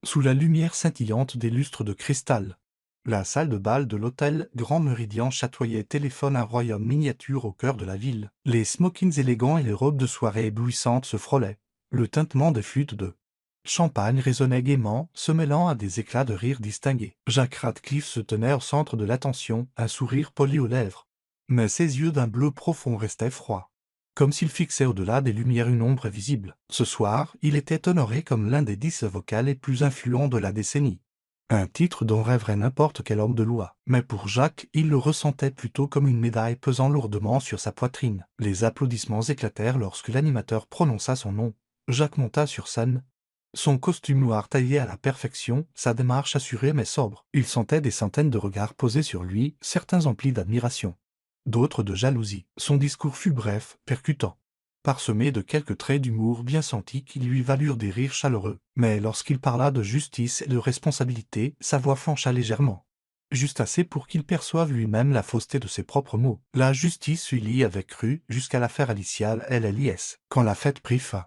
sous la lumière scintillante des lustres de cristal. La salle de bal de l'hôtel Grand Méridien chatoyait téléphone un royaume miniature au cœur de la ville. Les smokings élégants et les robes de soirée éblouissantes se frôlaient. Le tintement des flûtes de champagne résonnait gaiement, se mêlant à des éclats de rire distingués. Jack Radcliffe se tenait au centre de l'attention, un sourire poli aux lèvres. Mais ses yeux d'un bleu profond restaient froids, comme s'il fixait au-delà des lumières une ombre visible. Ce soir, il était honoré comme l'un des 10 avocats les plus influents de la décennie. Un titre dont rêverait n'importe quel homme de loi. Mais pour Jacques, il le ressentait plutôt comme une médaille pesant lourdement sur sa poitrine. Les applaudissements éclatèrent lorsque l'animateur prononça son nom. Jacques monta sur scène. Son costume noir taillé à la perfection, sa démarche assurée mais sobre. Il sentait des centaines de regards posés sur lui, certains emplis d'admiration, d'autres de jalousie. Son discours fut bref, percutant, parsemé de quelques traits d'humour bien sentis qui lui valurent des rires chaleureux. Mais lorsqu'il parla de justice et de responsabilité, sa voix flancha légèrement, juste assez pour qu'il perçoive lui-même la fausseté de ses propres mots. La justice suivit avec cru jusqu'à l'affaire Alicia LLIS. Quand la fête prit fin,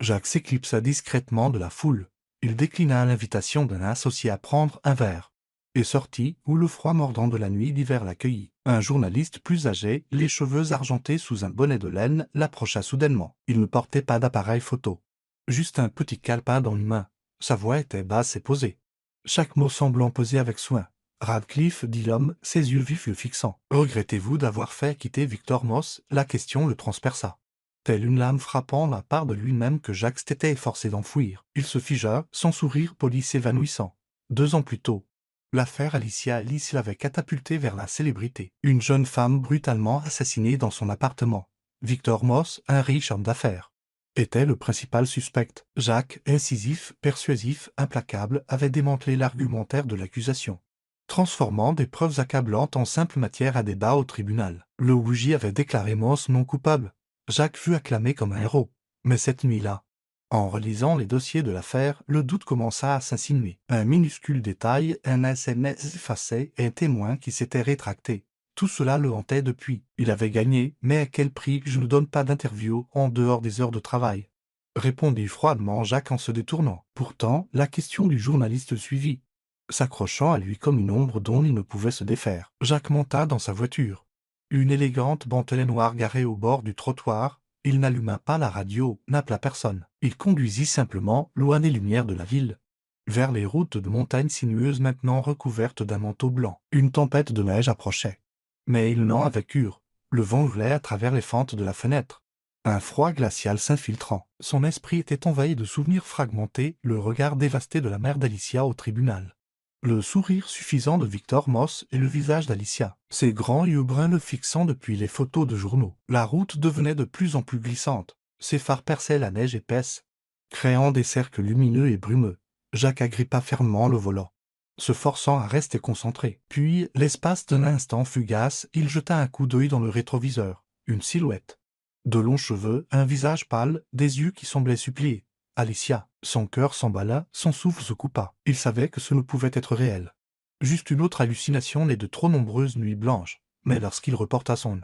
Jacques s'éclipsa discrètement de la foule. Il déclina l'invitation d'un associé à prendre un verre et sortit où le froid mordant de la nuit d'hiver l'accueillit. Un journaliste plus âgé, les cheveux argentés sous un bonnet de laine, l'approcha soudainement. Il ne portait pas d'appareil photo, juste un petit calepin dans une main. Sa voix était basse et posée, chaque mot semblant posé avec soin. Radcliffe, dit l'homme, ses yeux vifs le fixant. Regrettez-vous d'avoir fait quitter Victor Moss? La question le transperça, telle une lame frappant la part de lui-même que Jacques s'était efforcé d'enfouir. Il se figea, son sourire poli s'évanouissant. 2 ans plus tôt, l'affaire Alicia Alice l'avait catapulté vers la célébrité. Une jeune femme brutalement assassinée dans son appartement. Victor Moss, un riche homme d'affaires, était le principal suspect. Jacques, incisif, persuasif, implacable, avait démantelé l'argumentaire de l'accusation, transformant des preuves accablantes en simple matière à débat au tribunal. Le Ouija avait déclaré Moss non coupable. Jacques fut acclamé comme un héros. Mais cette nuit-là, en relisant les dossiers de l'affaire, le doute commença à s'insinuer. Un minuscule détail, un SMS effacé et un témoin qui s'était rétracté. Tout cela le hantait depuis. Il avait gagné, mais à quel prix? Je ne donne pas d'interview en dehors des heures de travail, répondit froidement Jacques en se détournant. Pourtant, la question du journaliste suivit, s'accrochant à lui comme une ombre dont il ne pouvait se défaire. Jacques monta dans sa voiture. Une élégante Bentley noire garée au bord du trottoir. Il n'alluma pas la radio, n'appela personne. Il conduisit simplement, loin des lumières de la ville, vers les routes de montagnes sinueuses maintenant recouvertes d'un manteau blanc. Une tempête de neige approchait, mais il n'en avait cure. Le vent hurlait à travers les fentes de la fenêtre, un froid glacial s'infiltrant. Son esprit était envahi de souvenirs fragmentés, le regard dévasté de la mère d'Alicia au tribunal, le sourire suffisant de Victor Moss et le visage d'Alicia, ses grands yeux bruns le fixant depuis les photos de journaux. La route devenait de plus en plus glissante. Ses phares perçaient la neige épaisse, créant des cercles lumineux et brumeux. Jacques agrippa fermement le volant, se forçant à rester concentré. Puis, l'espace d'un instant fugace, il jeta un coup d'œil dans le rétroviseur. Une silhouette, de longs cheveux, un visage pâle, des yeux qui semblaient supplier. Alicia. Son cœur s'emballa, son souffle se coupa. Il savait que ce ne pouvait être réel. Juste une autre hallucination née de trop nombreuses nuits blanches. Mais lorsqu'il reporta son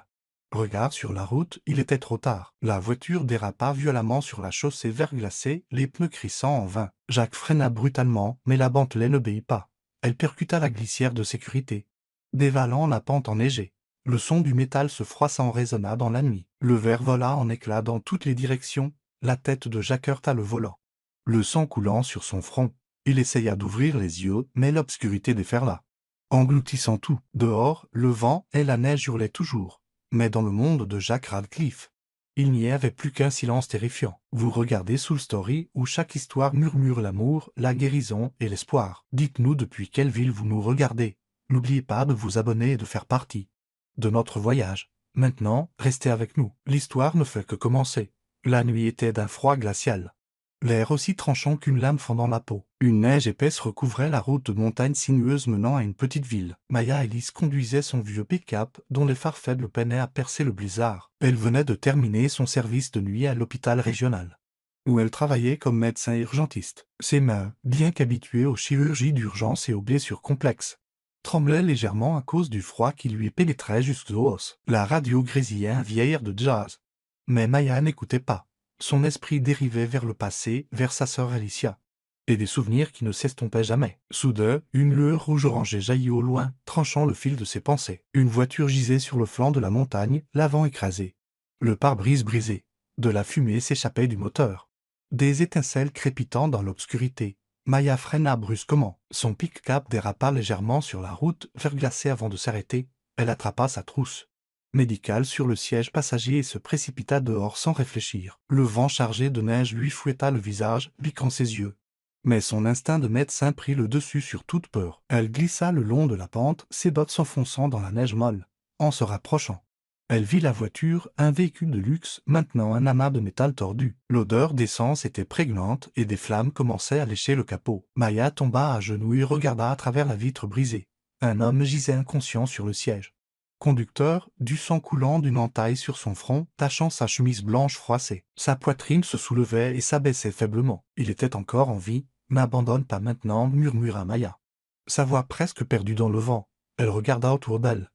regard sur la route, il était trop tard. La voiture dérapa violemment sur la chaussée verglacée, les pneus crissant en vain. Jacques freina brutalement, mais la Bentley n'obéit pas. Elle percuta la glissière de sécurité, dévalant la pente enneigée. Le son du métal se froissant résonna dans la nuit. Le verre vola en éclats dans toutes les directions. La tête de Jacques heurta le volant, le sang coulant sur son front. Il essaya d'ouvrir les yeux, mais l'obscurité déferla, engloutissant tout. Dehors, le vent et la neige hurlaient toujours. Mais dans le monde de Jacques Radcliffe, il n'y avait plus qu'un silence terrifiant. Vous regardez Soul Story, où chaque histoire murmure l'amour, la guérison et l'espoir. Dites-nous depuis quelle ville vous nous regardez. N'oubliez pas de vous abonner et de faire partie de notre voyage. Maintenant, restez avec nous. L'histoire ne fait que commencer. La nuit était d'un froid glacial, l'air aussi tranchant qu'une lame fendant la peau. Une neige épaisse recouvrait la route de montagne sinueuse menant à une petite ville. Maya Ellis conduisait son vieux pick-up, dont les phares faibles peinaient à percer le blizzard. Elle venait de terminer son service de nuit à l'hôpital régional, où elle travaillait comme médecin urgentiste. Ses mains, bien qu'habituées aux chirurgies d'urgence et aux blessures complexes, tremblait légèrement à cause du froid qui lui pénétrait jusqu'aux os. La radio grésillait un vieil air de jazz. Mais Maya n'écoutait pas. Son esprit dérivait vers le passé, vers sa sœur Alicia. et des souvenirs qui ne s'estompaient jamais. Soudain, une lueur rouge-orangée jaillit au loin, tranchant le fil de ses pensées. Une voiture gisait sur le flanc de la montagne, l'avant écrasé. Le pare-brise brisé. De la fumée s'échappait du moteur. Des étincelles crépitant dans l'obscurité. Maya freina brusquement. Son pick-up dérapa légèrement sur la route, verglacée avant de s'arrêter. Elle attrapa sa trousse médicale sur le siège passager et se précipita dehors sans réfléchir. Le vent chargé de neige lui fouetta le visage, piquant ses yeux. Mais son instinct de médecin prit le dessus sur toute peur. Elle glissa le long de la pente, ses bottes s'enfonçant dans la neige molle. En se rapprochant, elle vit la voiture, un véhicule de luxe, maintenant un amas de métal tordu. L'odeur d'essence était prégnante et des flammes commençaient à lécher le capot. Maya tomba à genoux et regarda à travers la vitre brisée. Un homme gisait inconscient sur le siège. Conducteur, du sang coulant d'une entaille sur son front, tachant sa chemise blanche froissée. Sa poitrine se soulevait et s'abaissait faiblement. Il était encore en vie. « N'abandonne pas maintenant » murmura Maya. Sa voix presque perdue dans le vent. Elle regarda autour d'elle,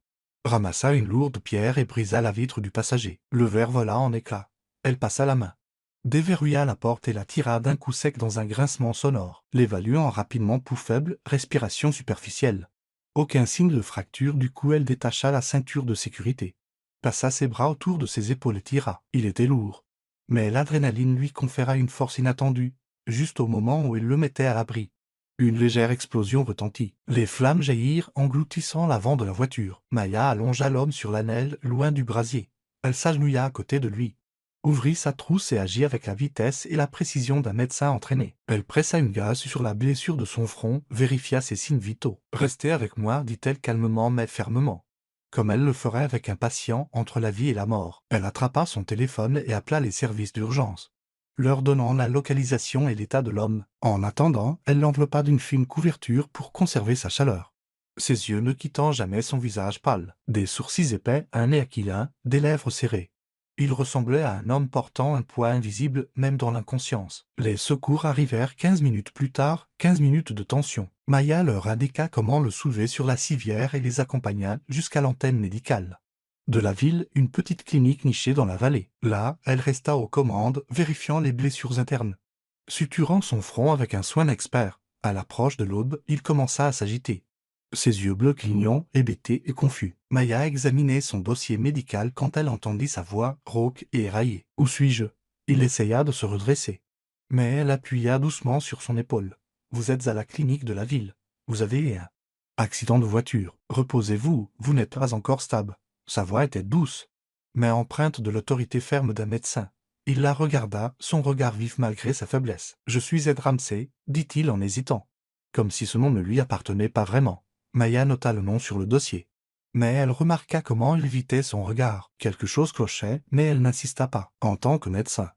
ramassa une lourde pierre et brisa la vitre du passager. Le verre vola en éclats. Elle passa la main, déverrouilla la porte et la tira d'un coup sec dans un grincement sonore, l'évaluant rapidement pouls faible, respiration superficielle. Aucun signe de fracture, du coup elle détacha la ceinture de sécurité, passa ses bras autour de ses épaules et tira. Il était lourd, mais l'adrénaline lui conféra une force inattendue, juste au moment où il le mettait à l'abri. Une légère explosion retentit. Les flammes jaillirent, engloutissant l'avant de la voiture. Maya allongea l'homme sur la neige, loin du brasier. Elle s'agenouilla à côté de lui, ouvrit sa trousse et agit avec la vitesse et la précision d'un médecin entraîné. Elle pressa une gaze sur la blessure de son front, vérifia ses signes vitaux. « Restez avec moi » dit-elle calmement mais fermement, comme elle le ferait avec un patient entre la vie et la mort. Elle attrapa son téléphone et appela les services d'urgence, leur donnant la localisation et l'état de l'homme. En attendant, elle l'enveloppa d'une fine couverture pour conserver sa chaleur, ses yeux ne quittant jamais son visage pâle. Des sourcils épais, un nez aquilin, des lèvres serrées. Il ressemblait à un homme portant un poids invisible, même dans l'inconscience. Les secours arrivèrent 15 minutes plus tard, 15 minutes de tension. Maya leur indiqua comment le soulever sur la civière et les accompagna jusqu'à l'antenne médicale de la ville, une petite clinique nichée dans la vallée. Là, elle resta aux commandes, vérifiant les blessures internes, suturant son front avec un soin expert. À l'approche de l'aube, il commença à s'agiter, ses yeux bleus clignant, hébétés et confus. Maya examinait son dossier médical quand elle entendit sa voix rauque et éraillée. « Où suis-je » Il essaya de se redresser, mais elle appuya doucement sur son épaule. « Vous êtes à la clinique de la ville. Vous avez un accident de voiture. Reposez-vous, vous n'êtes pas encore stable. » Sa voix était douce, mais empreinte de l'autorité ferme d'un médecin. Il la regarda, son regard vif malgré sa faiblesse. « Je suis Ed Ramsey » dit-il en hésitant, comme si ce nom ne lui appartenait pas vraiment. Maya nota le nom sur le dossier, mais elle remarqua comment il évitait son regard. Quelque chose clochait, mais elle n'insista pas. En tant que médecin,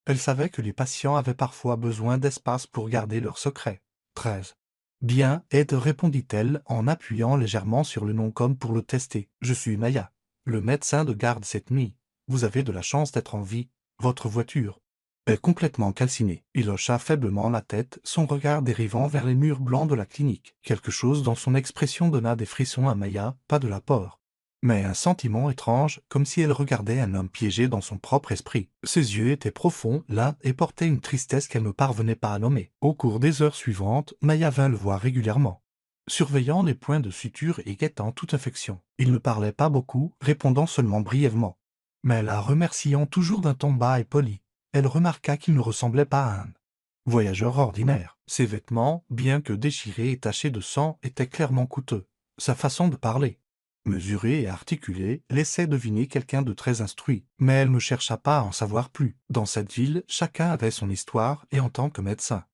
elle savait que les patients avaient parfois besoin d'espace pour garder leurs secrets. 13. Bien, Ed, répondit-elle en appuyant légèrement sur le nom comme pour le tester. Je suis Maya, le médecin de garde cette nuit. Vous avez de la chance d'être en vie. Votre voiture est complètement calcinée. Il hocha faiblement la tête, son regard dérivant vers les murs blancs de la clinique. Quelque chose dans son expression donna des frissons à Maya, pas de la peur, mais un sentiment étrange, comme si elle regardait un homme piégé dans son propre esprit. Ses yeux étaient profonds, là, et portaient une tristesse qu'elle ne parvenait pas à nommer. Au cours des heures suivantes, Maya vint le voir régulièrement, surveillant les points de suture et guettant toute infection. Il ne parlait pas beaucoup, répondant seulement brièvement, mais la remerciant toujours d'un ton bas et poli. Elle remarqua qu'il ne ressemblait pas à un voyageur ordinaire. Ses vêtements, bien que déchirés et tachés de sang, étaient clairement coûteux. Sa façon de parler, mesurée et articulée, laissait deviner quelqu'un de très instruit. Mais elle ne chercha pas à en savoir plus. Dans cette ville, chacun avait son histoire, et en tant que médecin,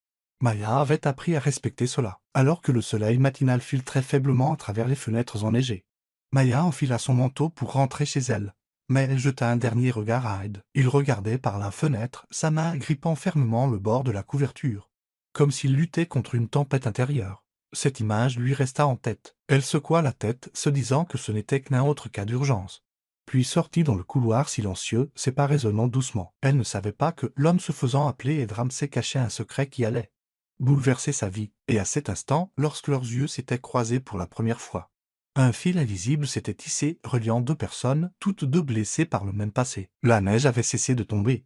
Maya avait appris à respecter cela. Alors que le soleil matinal filtrait faiblement à travers les fenêtres enneigées, Maya enfila son manteau pour rentrer chez elle. Mais elle jeta un dernier regard à Ed. Il regardait par la fenêtre, sa main grippant fermement le bord de la couverture, comme s'il luttait contre une tempête intérieure. Cette image lui resta en tête. Elle secoua la tête, se disant que ce n'était qu'un autre cas d'urgence, puis sortit dans le couloir silencieux, séparément doucement. Elle ne savait pas que l'homme se faisant appeler Ed Ramsey cachait un secret qui allait bouleverser sa vie. Et à cet instant, lorsque leurs yeux s'étaient croisés pour la première fois, un fil invisible s'était tissé, reliant deux personnes, toutes deux blessées par le même passé. La neige avait cessé de tomber,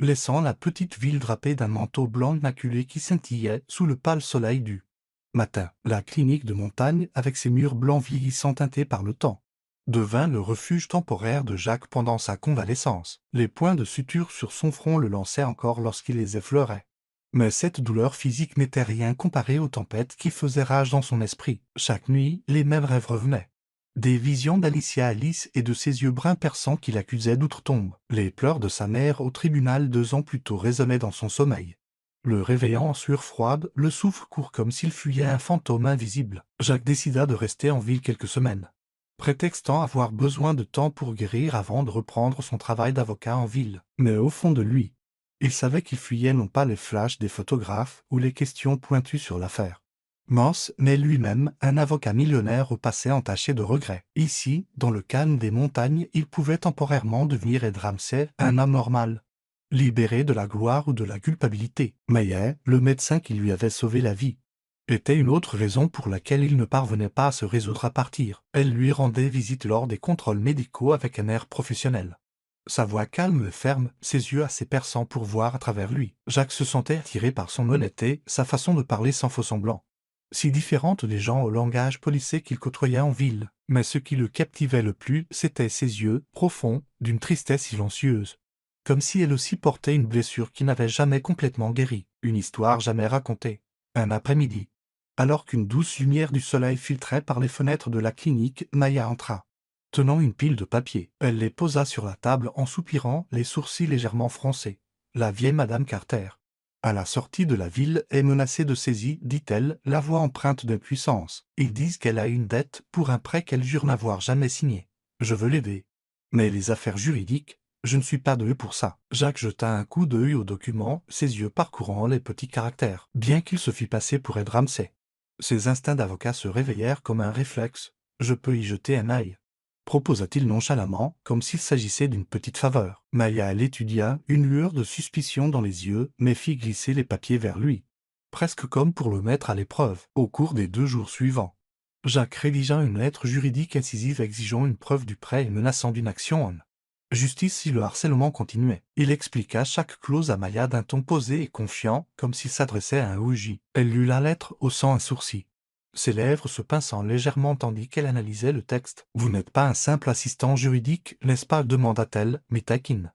laissant la petite ville drapée d'un manteau blanc immaculé qui scintillait sous le pâle soleil du matin. La clinique de montagne, avec ses murs blancs vieillissants teintés par le temps, devint le refuge temporaire de Jacques pendant sa convalescence. Les points de suture sur son front le lançaient encore lorsqu'il les effleurait. Mais cette douleur physique n'était rien comparée aux tempêtes qui faisaient rage dans son esprit. Chaque nuit, les mêmes rêves revenaient. Des visions d'Alicia Alice et de ses yeux bruns perçants qui l'accusaient d'outre-tombe. Les pleurs de sa mère au tribunal 2 ans plus tôt résonnaient dans son sommeil. Le réveillant en sueur froide, le souffle court comme s'il fuyait un fantôme invisible. Jacques décida de rester en ville quelques semaines, prétextant avoir besoin de temps pour guérir avant de reprendre son travail d'avocat en ville. Mais au fond de lui, il savait qu'il fuyait non pas les flashs des photographes ou les questions pointues sur l'affaire Moss, mais lui-même, un avocat millionnaire au passé entaché de regrets. Ici, dans le calme des montagnes, il pouvait temporairement devenir Ed Ramsey, un homme normal, libéré de la gloire ou de la culpabilité. Maillet, le médecin qui lui avait sauvé la vie, était une autre raison pour laquelle il ne parvenait pas à se résoudre à partir. Elle lui rendait visite lors des contrôles médicaux avec un air professionnel. Sa voix calme et ferme, ses yeux assez perçants pour voir à travers lui. Jacques se sentait attiré par son honnêteté, sa façon de parler sans faux-semblant, si différente des gens au langage policé qu'il côtoyait en ville. Mais ce qui le captivait le plus, c'étaient ses yeux, profonds, d'une tristesse silencieuse. Comme si elle aussi portait une blessure qui n'avait jamais complètement guéri, une histoire jamais racontée. Un après-midi, alors qu'une douce lumière du soleil filtrait par les fenêtres de la clinique, Maya entra, tenant une pile de papiers. Elle les posa sur la table en soupirant, les sourcils légèrement froncés. La vieille Madame Carter, à la sortie de la ville, est menacée de saisie, dit-elle, la voix empreinte de puissance. Ils disent qu'elle a une dette pour un prêt qu'elle jure n'avoir jamais signé. Je veux l'aider. Mais les affaires juridiques, je ne suis pas doué pour ça. Jacques jeta un coup d'œil au document, ses yeux parcourant les petits caractères, bien qu'il se fît passer pour Ed Ramsey. Ses instincts d'avocat se réveillèrent comme un réflexe. Je peux y jeter un œil, proposa-t-il nonchalamment, comme s'il s'agissait d'une petite faveur. Maya l'étudia, une lueur de suspicion dans les yeux, mais fit glisser les papiers vers lui, presque comme pour le mettre à l'épreuve. Au cours des 2 jours suivants, Jacques rédigea une lettre juridique incisive exigeant une preuve du prêt et menaçant d'une action en justice si le harcèlement continuait. Il expliqua chaque clause à Maya d'un ton posé et confiant, comme s'il s'adressait à un OJ. Elle lut la lettre, haussant un sourcil, ses lèvres se pinçant légèrement tandis qu'elle analysait le texte. « Vous n'êtes pas un simple assistant juridique, n'est-ce pas » demanda-t-elle, mi-taquine,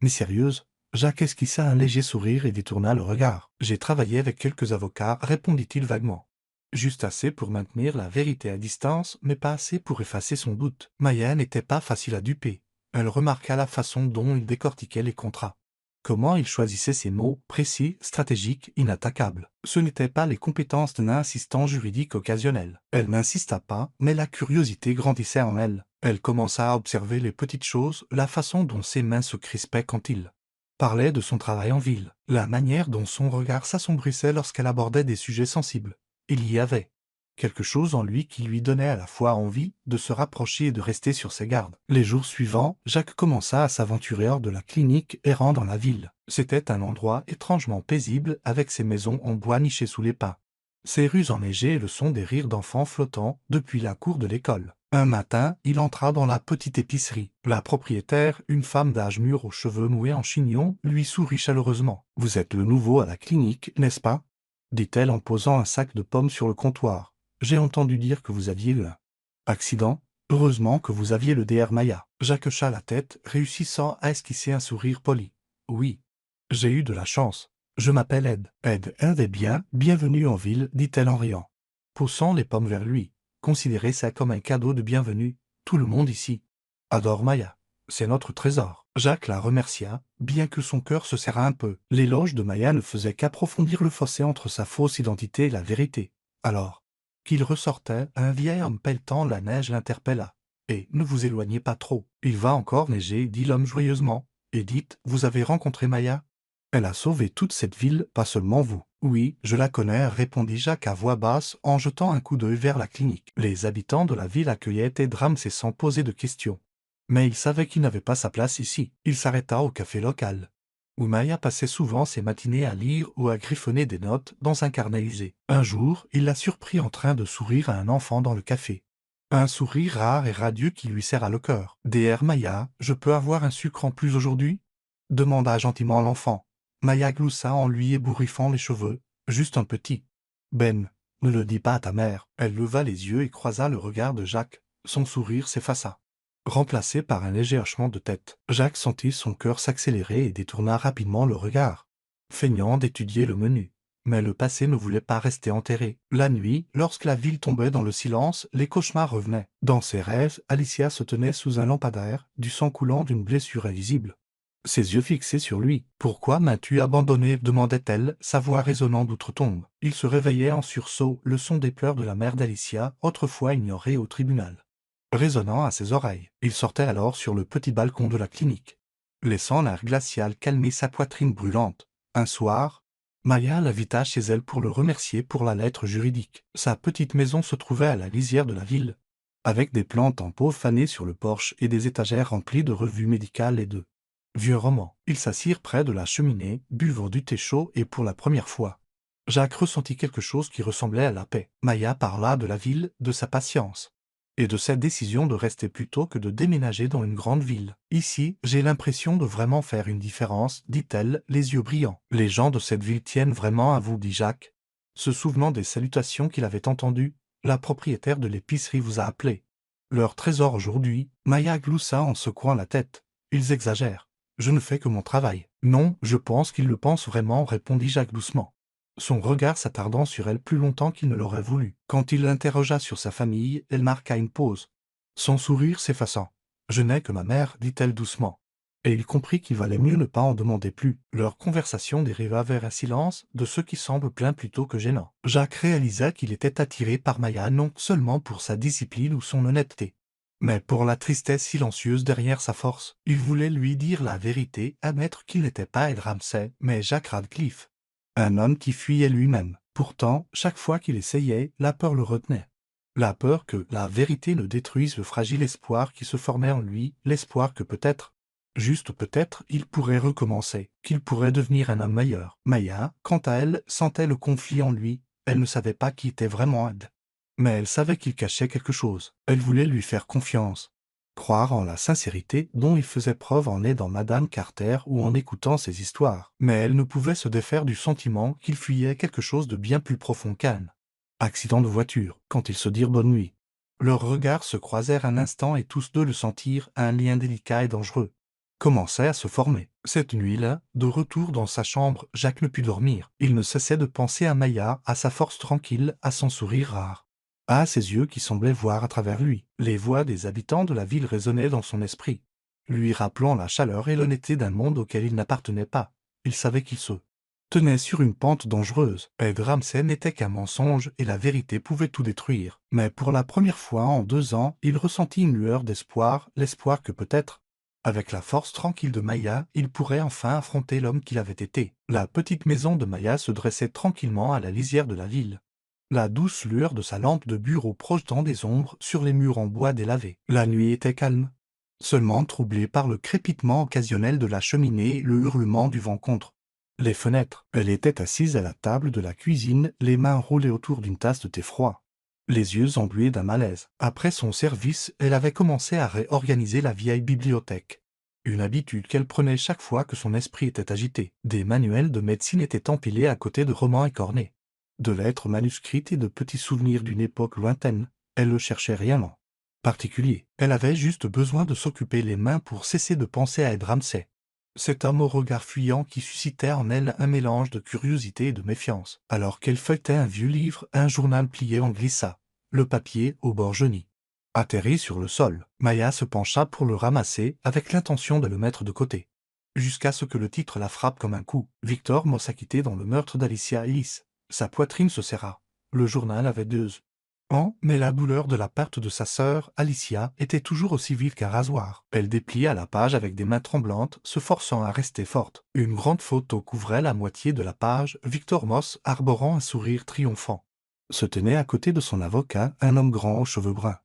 mi-sérieuse. Jacques esquissa un léger sourire et détourna le regard. « J'ai travaillé avec quelques avocats, répondit-il vaguement. Juste assez pour maintenir la vérité à distance, mais pas assez pour effacer son doute. Maya n'était pas facile à duper. Elle remarqua la façon dont il décortiquait les contrats. Comment il choisissait ses mots, précis, stratégiques, inattaquables. Ce n'étaient pas les compétences d'un assistant juridique occasionnel. Elle n'insista pas, mais la curiosité grandissait en elle. Elle commença à observer les petites choses, la façon dont ses mains se crispaient quand il parlait de son travail en ville, la manière dont son regard s'assombrissait lorsqu'elle abordait des sujets sensibles. Il y avait quelque chose en lui qui lui donnait à la fois envie de se rapprocher et de rester sur ses gardes. Les jours suivants, Jacques commença à s'aventurer hors de la clinique errant dans la ville. C'était un endroit étrangement paisible avec ses maisons en bois nichées sous les pins, ses rues enneigées et le son des rires d'enfants flottant depuis la cour de l'école. Un matin, il entra dans la petite épicerie. La propriétaire, une femme d'âge mûr aux cheveux noués en chignon, lui sourit chaleureusement. « Vous êtes le nouveau à la clinique, n'est-ce pas ?» dit-elle en posant un sac de pommes sur le comptoir. « J'ai entendu dire que vous aviez eu un accident. Heureusement que vous aviez le DR Maya. » Jacques hocha la tête, réussissant à esquisser un sourire poli. « Oui. J'ai eu de la chance. Je m'appelle Ed. »« Ed est bien, bienvenue en ville, dit-elle en riant, poussant les pommes vers lui. Considérez ça comme un cadeau de bienvenue. Tout le monde ici adore Maya. C'est notre trésor. » Jacques la remercia, bien que son cœur se serrât un peu. L'éloge de Maya ne faisait qu'approfondir le fossé entre sa fausse identité et la vérité. Alors qu'il ressortait, un vieil homme pelletant la neige l'interpella. « Et ne vous éloignez pas trop. Il va encore neiger, dit l'homme joyeusement. Et dites, vous avez rencontré Maya ? Elle a sauvé toute cette ville, pas seulement vous. »« Oui, je la connais, répondit Jacques à voix basse en jetant un coup d'œil vers la clinique. Les habitants de la ville accueillaient Ed Ramsey sans poser de questions. Mais il savait qu'il n'avait pas sa place ici. Il s'arrêta au café local, où Maya passait souvent ses matinées à lire ou à griffonner des notes dans un carnet usé. Un jour, il la surprit en train de sourire à un enfant dans le café. Un sourire rare et radieux qui lui serra le cœur. « DR Maya, je peux avoir un sucre en plus aujourd'hui » demanda gentiment l'enfant. Maya gloussa en lui ébouriffant les cheveux. Juste un petit. Ben, ne le dis pas à ta mère. Elle leva les yeux et croisa le regard de Jacques. Son sourire s'effaça, remplacé par un léger hochement de tête. Jacques sentit son cœur s'accélérer et détourna rapidement le regard, feignant d'étudier le menu. Mais le passé ne voulait pas rester enterré. La nuit, lorsque la ville tombait dans le silence, les cauchemars revenaient. Dans ses rêves, Alicia se tenait sous un lampadaire, du sang coulant d'une blessure invisible. Ses yeux fixés sur lui. « Pourquoi m'as-tu abandonné » demandait-elle, sa voix résonnant d'outre-tombe. Il se réveillait en sursaut, le son des pleurs de la mère d'Alicia, autrefois ignorée au tribunal, résonnant à ses oreilles. Il sortait alors sur le petit balcon de la clinique, laissant l'air glacial calmer sa poitrine brûlante. Un soir, Maya l'invita chez elle pour le remercier pour la lettre juridique. Sa petite maison se trouvait à la lisière de la ville, avec des plantes en pot fanées sur le porche et des étagères remplies de revues médicales et de vieux romans. Ils s'assirent près de la cheminée, buvant du thé chaud et pour la première fois, Jacques ressentit quelque chose qui ressemblait à la paix. Maya parla de la ville, de sa patience, et de sa décision de rester plutôt que de déménager dans une grande ville. « Ici, j'ai l'impression de vraiment faire une différence, dit-elle, les yeux brillants. Les gens de cette ville tiennent vraiment à vous, dit Jacques, se souvenant des salutations qu'il avait entendues. La propriétaire de l'épicerie vous a appelé. Leur trésor aujourd'hui. Maya gloussa en secouant la tête. Ils exagèrent. Je ne fais que mon travail. Non, je pense qu'ils le pensent vraiment, répondit Jacques doucement, son regard s'attardant sur elle plus longtemps qu'il ne l'aurait voulu. Quand il l'interrogea sur sa famille, elle marqua une pause, son sourire s'effaçant. « Je n'ai que ma mère, dit-elle doucement. » Et il comprit qu'il valait mieux ne pas en demander plus. Leur conversation dériva vers un silence, de ce qui semble plein plutôt que gênant. Jacques réalisa qu'il était attiré par Maya non seulement pour sa discipline ou son honnêteté, mais pour la tristesse silencieuse derrière sa force. Il voulait lui dire la vérité, admettre qu'il n'était pas Ed Ramsay, mais Jacques Radcliffe, un homme qui fuyait lui-même. Pourtant, chaque fois qu'il essayait, la peur le retenait. La peur que la vérité ne détruise le fragile espoir qui se formait en lui, l'espoir que peut-être, juste peut-être, il pourrait recommencer, qu'il pourrait devenir un homme meilleur. Maya, quant à elle, sentait le conflit en lui. Elle ne savait pas qui était vraiment Ed, mais elle savait qu'il cachait quelque chose. Elle voulait lui faire confiance, croire en la sincérité dont il faisait preuve en aidant Madame Carter ou en écoutant ses histoires. Mais elle ne pouvait se défaire du sentiment qu'il fuyait quelque chose de bien plus profond qu'Anne. Accident de voiture, quand ils se dirent bonne nuit. Leurs regards se croisèrent un instant et tous deux le sentirent, un lien délicat et dangereux commençait à se former. Cette nuit-là, de retour dans sa chambre, Jacques ne put dormir. Il ne cessait de penser à Maya, à sa force tranquille, à son sourire rare, à ses yeux qui semblaient voir à travers lui. Les voix des habitants de la ville résonnaient dans son esprit, lui rappelant la chaleur et l'honnêteté d'un monde auquel il n'appartenait pas. Il savait qu'il se tenait sur une pente dangereuse. Ed Ramsay n'était qu'un mensonge et la vérité pouvait tout détruire. Mais pour la première fois en 2 ans, il ressentit une lueur d'espoir, l'espoir que peut-être, avec la force tranquille de Maya, il pourrait enfin affronter l'homme qu'il avait été. La petite maison de Maya se dressait tranquillement à la lisière de la ville, la douce lueur de sa lampe de bureau projetant des ombres sur les murs en bois délavé. La nuit était calme, seulement troublée par le crépitement occasionnel de la cheminée et le hurlement du vent contre les fenêtres. Elle était assise à la table de la cuisine, les mains roulées autour d'une tasse de thé froid, les yeux embués d'un malaise. Après son service, elle avait commencé à réorganiser la vieille bibliothèque, une habitude qu'elle prenait chaque fois que son esprit était agité. Des manuels de médecine étaient empilés à côté de romans écornés, de lettres manuscrites et de petits souvenirs d'une époque lointaine. Elle ne cherchait rien en particulier. Elle avait juste besoin de s'occuper les mains pour cesser de penser à Ed Ramsay, cet homme au regard fuyant qui suscitait en elle un mélange de curiosité et de méfiance. Alors qu'elle feuilletait un vieux livre, un journal plié en glissa, le papier au bord jauni, atterrit sur le sol. Maya se pencha pour le ramasser avec l'intention de le mettre de côté, jusqu'à ce que le titre la frappe comme un coup. Victor Moss acquitté dans le meurtre d'Alicia Ellis. Sa poitrine se serra. Le journal avait 2 ans, mais la douleur de la perte de sa sœur, Alicia, était toujours aussi vive qu'un rasoir. Elle déplia la page avec des mains tremblantes, se forçant à rester forte. Une grande photo couvrait la moitié de la page. Victor Moss, arborant un sourire triomphant, se tenait à côté de son avocat, un homme grand aux cheveux bruns,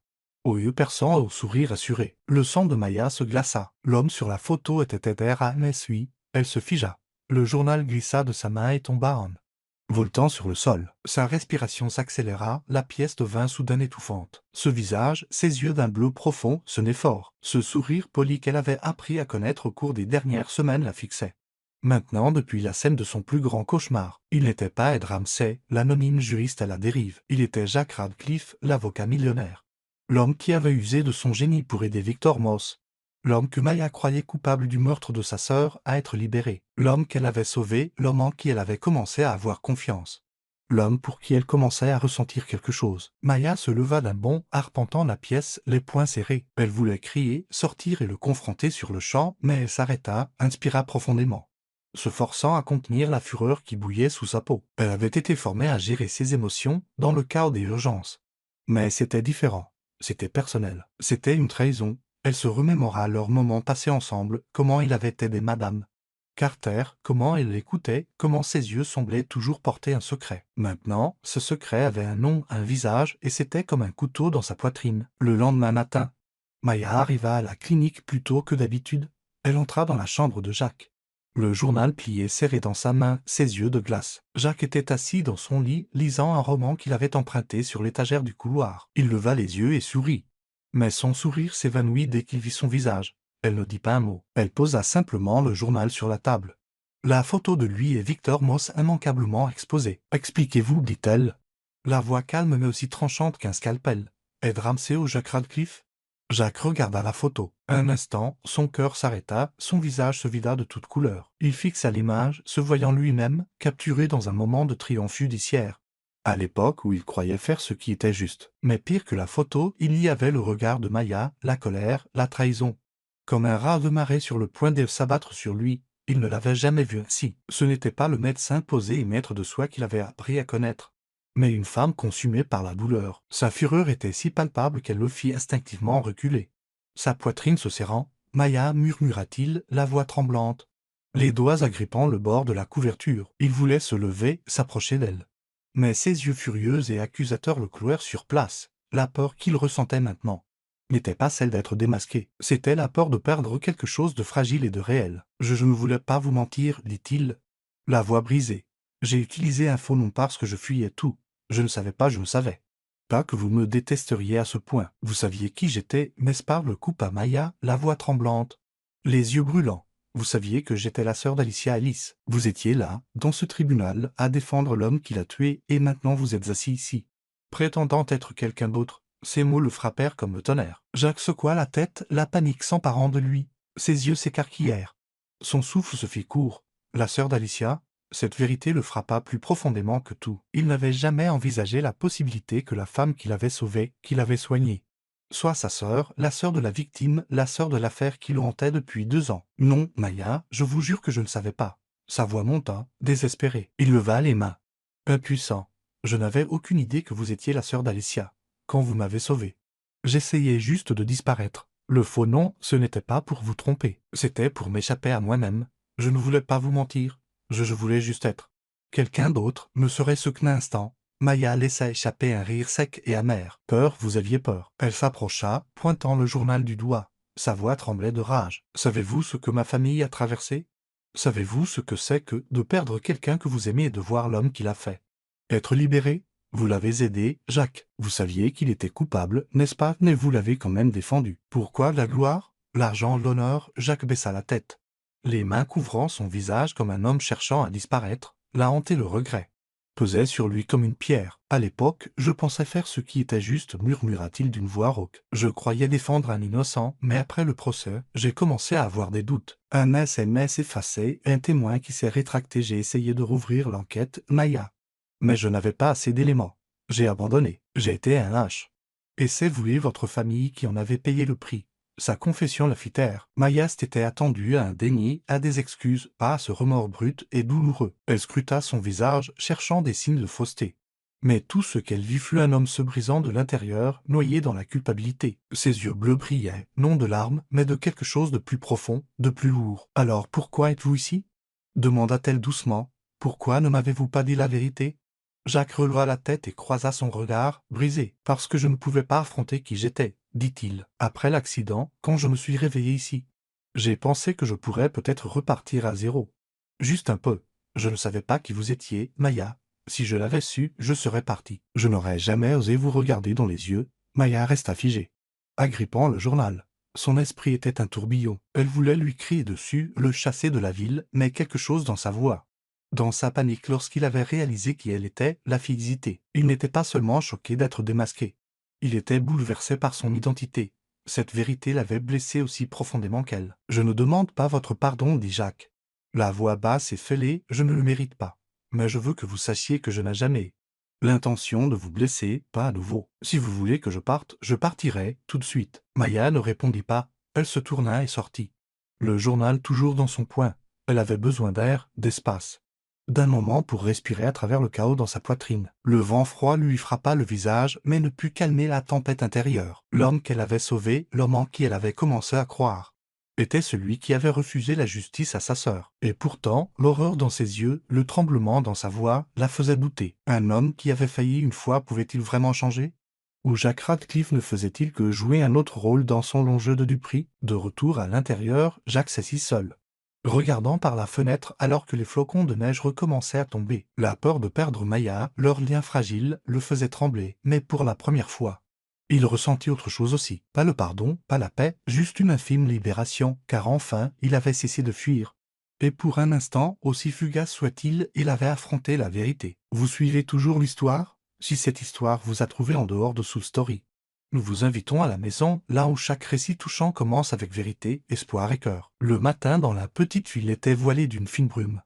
aux yeux perçants et au sourire assuré. Le sang de Maya se glaça. L'homme sur la photo était Ed Ramsay. Elle se figea. Le journal glissa de sa main et tomba en voltant sur le sol. Sa respiration s'accéléra, la pièce devint soudain étouffante. Ce visage, ses yeux d'un bleu profond, sonnaient fort. Ce sourire poli qu'elle avait appris à connaître au cours des dernières semaines la fixait. Maintenant, depuis la scène de son plus grand cauchemar, il n'était pas Ed Ramsay, l'anonyme juriste à la dérive. Il était Jack Radcliffe, l'avocat millionnaire. L'homme qui avait usé de son génie pour aider Victor Moss. L'homme que Maya croyait coupable du meurtre de sa sœur à être libéré. L'homme qu'elle avait sauvé, l'homme en qui elle avait commencé à avoir confiance. L'homme pour qui elle commençait à ressentir quelque chose. Maya se leva d'un bond, arpentant la pièce, les poings serrés. Elle voulait crier, sortir et le confronter sur le champ, mais elle s'arrêta, inspira profondément, se forçant à contenir la fureur qui bouillait sous sa peau. Elle avait été formée à gérer ses émotions dans le chaos des urgences. Mais c'était différent. C'était personnel. C'était une trahison. Elle se remémora leurs moments passés ensemble, comment il avait aidé Madame Carter, comment elle l'écoutait, comment ses yeux semblaient toujours porter un secret. Maintenant, ce secret avait un nom, un visage, et c'était comme un couteau dans sa poitrine. Le lendemain matin, Maya arriva à la clinique plus tôt que d'habitude. Elle entra dans la chambre de Jacques. Le journal plié serré dans sa main, ses yeux de glace. Jacques était assis dans son lit, lisant un roman qu'il avait emprunté sur l'étagère du couloir. Il leva les yeux et sourit. Mais son sourire s'évanouit dès qu'il vit son visage. Elle ne dit pas un mot. Elle posa simplement le journal sur la table. La photo de lui et Victor Moss immanquablement exposée. « Expliquez-vous, dit-elle. » La voix calme mais aussi tranchante qu'un scalpel. « Ed Ramsay ou Jack Radcliffe ?» Jacques regarda la photo. Un instant, son cœur s'arrêta, son visage se vida de toute couleur. Il fixa l'image, se voyant lui-même, capturé dans un moment de triomphe judiciaire. À l'époque où il croyait faire ce qui était juste. Mais pire que la photo, il y avait le regard de Maya, la colère, la trahison. Comme un raz de marée sur le point de s'abattre sur lui, il ne l'avait jamais vu ainsi. Ce n'était pas le médecin posé et maître de soi qu'il avait appris à connaître, mais une femme consumée par la douleur. Sa fureur était si palpable qu'elle le fit instinctivement reculer. Sa poitrine se serrant, « Maya, murmura-t-il, la voix tremblante, les doigts agrippant le bord de la couverture. Il voulait se lever, s'approcher d'elle. Mais ses yeux furieux et accusateurs le clouèrent sur place. La peur qu'il ressentait maintenant n'était pas celle d'être démasqué. C'était la peur de perdre quelque chose de fragile et de réel. « Je ne voulais pas vous mentir, dit-il, la voix brisée. J'ai utilisé un faux nom parce que je fuyais tout. Je ne savais pas, je ne savais pas que vous me détesteriez à ce point. Vous saviez qui j'étais, n'est-ce pas ?» le coupa Maya, la voix tremblante, les yeux brûlants. Vous saviez que j'étais la sœur d'Alicia Alice. Vous étiez là, dans ce tribunal, à défendre l'homme qui l'a tué, et maintenant vous êtes assis ici, prétendant être quelqu'un d'autre. Ces mots le frappèrent comme le tonnerre. Jacques secoua la tête, la panique s'emparant de lui. Ses yeux s'écarquillèrent. Son souffle se fit court. La sœur d'Alicia, cette vérité le frappa plus profondément que tout. Il n'avait jamais envisagé la possibilité que la femme qu'il avait sauvée, qu'il avait soignée, soit sa sœur, la sœur de la victime, la sœur de l'affaire qui le hantait depuis 2 ans. « Non, Maya, je vous jure que je ne savais pas. » Sa voix monta, désespérée. Il leva les mains. « Impuissant. Je n'avais aucune idée que vous étiez la sœur d'Alicia, quand vous m'avez sauvé. J'essayais juste de disparaître. Le faux nom, ce n'était pas pour vous tromper. C'était pour m'échapper à moi-même. Je ne voulais pas vous mentir. Je voulais juste être quelqu'un d'autre, ne serait-ce qu'un instant. » Maya laissa échapper un rire sec et amer. « Peur, vous aviez peur. » Elle s'approcha, pointant le journal du doigt. Sa voix tremblait de rage. « Savez-vous ce que ma famille a traversé? Savez-vous ce que c'est que de perdre quelqu'un que vous aimez et de voir l'homme qui l'a fait être libéré? Vous l'avez aidé, Jacques. Vous saviez qu'il était coupable, n'est-ce pas? Mais vous l'avez quand même défendu. Pourquoi la gloire? L'argent, l'honneur? » Jacques baissa la tête, les mains couvrant son visage comme un homme cherchant à disparaître. La honte et le regret pesait sur lui comme une pierre. « À l'époque, je pensais faire ce qui était juste, » murmura-t-il d'une voix rauque. « Je croyais défendre un innocent, mais après le procès, j'ai commencé à avoir des doutes. Un SMS effacé, un témoin qui s'est rétracté. J'ai essayé de rouvrir l'enquête, Maya. Mais je n'avais pas assez d'éléments. J'ai abandonné. J'ai été un lâche. Et c'est vous et votre famille qui en avez payé le prix. » Sa confession la fit taire. Maya s'était attendue à un déni, à des excuses, pas à ce remords brut et douloureux. Elle scruta son visage, cherchant des signes de fausseté. Mais tout ce qu'elle vit fut un homme se brisant de l'intérieur, noyé dans la culpabilité. Ses yeux bleus brillaient, non de larmes, mais de quelque chose de plus profond, de plus lourd. « Alors pourquoi êtes-vous ici ?» demanda-t-elle doucement. « Pourquoi ne m'avez-vous pas dit la vérité ?» Jacques releva la tête et croisa son regard, brisé. « Parce que je ne pouvais pas affronter qui j'étais, » dit-il. « Après l'accident, quand je me suis réveillé ici, j'ai pensé que je pourrais peut-être repartir à zéro. Juste un peu. Je ne savais pas qui vous étiez, Maya. Si je l'avais su, je serais parti. Je n'aurais jamais osé vous regarder dans les yeux. Maya resta figée, agrippant le journal. Son esprit était un tourbillon. Elle voulait lui crier dessus, le chasser de la ville, mais quelque chose dans sa voix. Dans sa panique lorsqu'il avait réalisé qui elle était, la fille hésitait. Il n'était pas seulement choqué d'être démasqué. Il était bouleversé par son identité. Cette vérité l'avait blessé aussi profondément qu'elle. « Je ne demande pas votre pardon, dit Jacques. La voix basse et fêlée, je ne le mérite pas. Mais je veux que vous sachiez que je n'ai jamais l'intention de vous blesser, pas à nouveau. Si vous voulez que je parte, je partirai, tout de suite. » Maya ne répondit pas. Elle se tourna et sortit. Le journal toujours dans son poing. Elle avait besoin d'air, d'espace. D'un moment pour respirer à travers le chaos dans sa poitrine. Le vent froid lui frappa le visage, mais ne put calmer la tempête intérieure. L'homme qu'elle avait sauvé, l'homme en qui elle avait commencé à croire, était celui qui avait refusé la justice à sa sœur. Et pourtant, l'horreur dans ses yeux, le tremblement dans sa voix, la faisait douter. Un homme qui avait failli une fois pouvait-il vraiment changer? Ou Jack Radcliffe ne faisait-il que jouer un autre rôle dans son long jeu de duperie? De retour à l'intérieur, Jack s'assit seul, regardant par la fenêtre alors que les flocons de neige recommençaient à tomber. La peur de perdre Maya, leur lien fragile, le faisait trembler, mais pour la première fois. Il ressentit autre chose aussi. Pas le pardon, pas la paix, juste une infime libération, car enfin, il avait cessé de fuir. Et pour un instant, aussi fugace soit-il, il avait affronté la vérité. Vous suivez toujours l'histoire? Si cette histoire vous a trouvé en dehors de Soul Story, nous vous invitons à la maison, là où chaque récit touchant commence avec vérité, espoir et cœur. Le matin dans la petite ville était voilé d'une fine brume.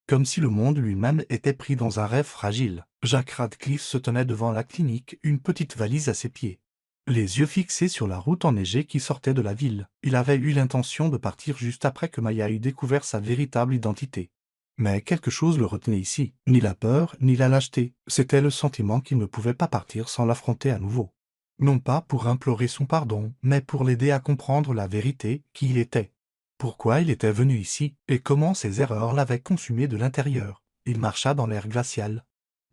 Comme si le monde lui-même était pris dans un rêve fragile. Jack Radcliffe se tenait devant la clinique, une petite valise à ses pieds, les yeux fixés sur la route enneigée qui sortait de la ville. Il avait eu l'intention de partir juste après que Maya eût découvert sa véritable identité. Mais quelque chose le retenait ici. Ni la peur, ni la lâcheté. C'était le sentiment qu'il ne pouvait pas partir sans l'affronter à nouveau. Non pas pour implorer son pardon, mais pour l'aider à comprendre la vérité, qui il était. Pourquoi il était venu ici, et comment ses erreurs l'avaient consumé de l'intérieur. Il marcha dans l'air glacial,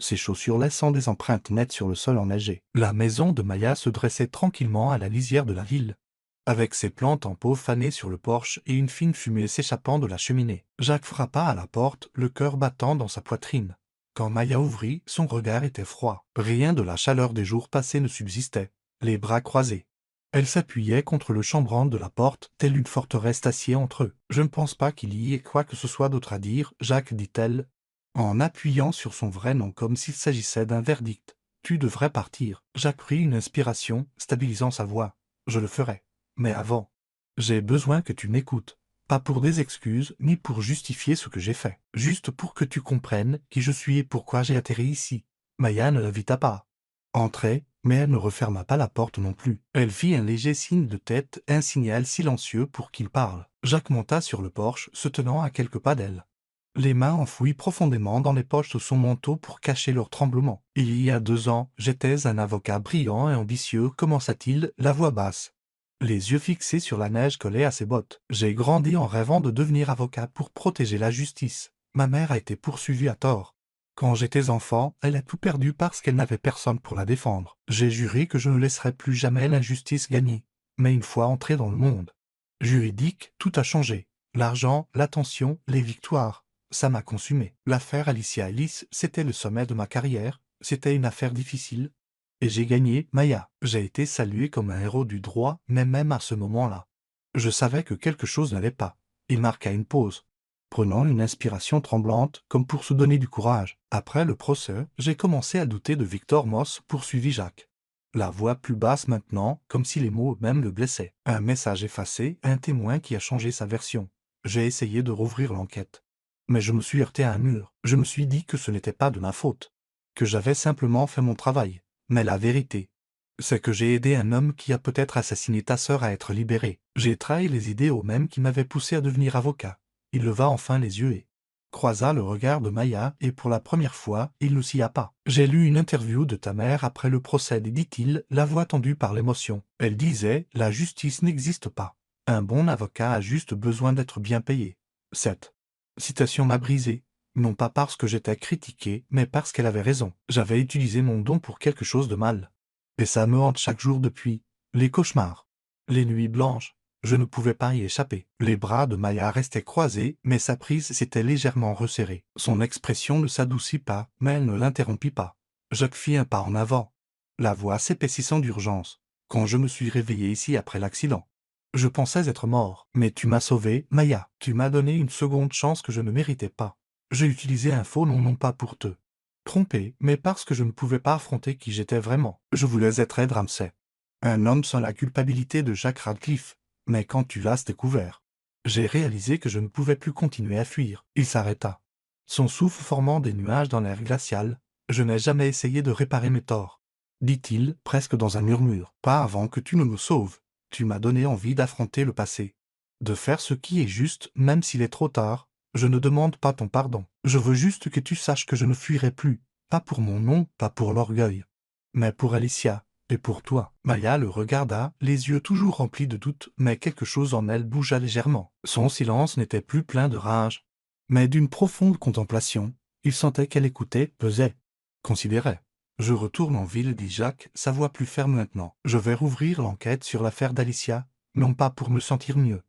ses chaussures laissant des empreintes nettes sur le sol enneigé. La maison de Maya se dressait tranquillement à la lisière de la ville, avec ses plantes en pot fanées sur le porche et une fine fumée s'échappant de la cheminée. Jacques frappa à la porte, le cœur battant dans sa poitrine. Quand Maya ouvrit, son regard était froid. Rien de la chaleur des jours passés ne subsistait. Les bras croisés, elle s'appuyait contre le chambranle de la porte, telle une forteresse d'acier entre eux. « Je ne pense pas qu'il y ait quoi que ce soit d'autre à dire, Jacques, dit-elle, en appuyant sur son vrai nom comme s'il s'agissait d'un verdict. Tu devrais partir. » Jacques prit une inspiration, stabilisant sa voix. « Je le ferai. Mais avant, j'ai besoin que tu m'écoutes. Pas pour des excuses, ni pour justifier ce que j'ai fait. Juste pour que tu comprennes qui je suis et pourquoi j'ai atterri ici. » Maya ne l'invita pas. Entrait, mais elle ne referma pas la porte non plus. Elle fit un léger signe de tête, un signal silencieux pour qu'il parle. Jacques monta sur le porche, se tenant à quelques pas d'elle, les mains enfouies profondément dans les poches de son manteau pour cacher leur tremblement. « Il y a 2 ans, j'étais un avocat brillant et ambitieux, commença-t-il, la voix basse, les yeux fixés sur la neige collée à ses bottes. J'ai grandi en rêvant de devenir avocat pour protéger la justice. Ma mère a été poursuivie à tort. Quand j'étais enfant, elle a tout perdu parce qu'elle n'avait personne pour la défendre. J'ai juré que je ne laisserais plus jamais l'injustice gagner. Mais une fois entré dans le monde juridique, tout a changé. L'argent, l'attention, les victoires. Ça m'a consumé. L'affaire Alicia Ellis, c'était le sommet de ma carrière. C'était une affaire difficile. Et j'ai gagné, Maya. J'ai été salué comme un héros du droit, mais même à ce moment-là, je savais que quelque chose n'allait pas. Il marqua une pause, prenant une inspiration tremblante, comme pour se donner du courage. Après le procès, j'ai commencé à douter de Victor Moss, poursuivit Jacques. La voix plus basse maintenant, comme si les mots eux-mêmes le blessaient. Un message effacé, un témoin qui a changé sa version. J'ai essayé de rouvrir l'enquête. Mais je me suis heurté à un mur. Je me suis dit que ce n'était pas de ma faute, que j'avais simplement fait mon travail. Mais la vérité, c'est que j'ai aidé un homme qui a peut-être assassiné ta sœur à être libéré. J'ai trahi les idéaux mêmes qui m'avaient poussé à devenir avocat. Il leva enfin les yeux et croisa le regard de Maya, et pour la première fois, il ne s'y a pas. J'ai lu une interview de ta mère après le procès, dit-il, la voix tendue par l'émotion. Elle disait, la justice n'existe pas. Un bon avocat a juste besoin d'être bien payé. Cette citation m'a brisé. Non pas parce que j'étais critiqué, mais parce qu'elle avait raison. J'avais utilisé mon don pour quelque chose de mal. Et ça me hante chaque jour depuis. Les cauchemars, les nuits blanches, Je ne pouvais pas y échapper. Les bras de Maya restaient croisés, mais sa prise s'était légèrement resserrée. Son expression ne s'adoucit pas, mais elle ne l'interrompit pas. Jacques fit un pas en avant, la voix s'épaississant d'urgence. Quand je me suis réveillé ici après l'accident, je pensais être mort. Mais tu m'as sauvé, Maya. Tu m'as donné une seconde chance que je ne méritais pas. J'ai utilisé un faux nom non pas pour te tromper, mais parce que je ne pouvais pas affronter qui j'étais vraiment. Je voulais être Ed Ramsay, un homme sans la culpabilité de Jack Radcliffe. Mais quand tu l'as découvert, j'ai réalisé que je ne pouvais plus continuer à fuir. Il s'arrêta, son souffle formant des nuages dans l'air glacial. Je n'ai jamais essayé de réparer mes torts, dit-il, presque dans un murmure. Pas avant que tu ne me sauves. Tu m'as donné envie d'affronter le passé, de faire ce qui est juste, même s'il est trop tard. Je ne demande pas ton pardon. Je veux juste que tu saches que je ne fuirai plus, pas pour mon nom, pas pour l'orgueil, mais pour Alicia. Et pour toi. Maya le regarda, les yeux toujours remplis de doute, mais quelque chose en elle bougea légèrement. Son silence n'était plus plein de rage, mais d'une profonde contemplation. Il sentait qu'elle écoutait, pesait, considérait. Je retourne en ville, dit Jacques, sa voix plus ferme maintenant. Je vais rouvrir l'enquête sur l'affaire d'Alicia, non pas pour me sentir mieux,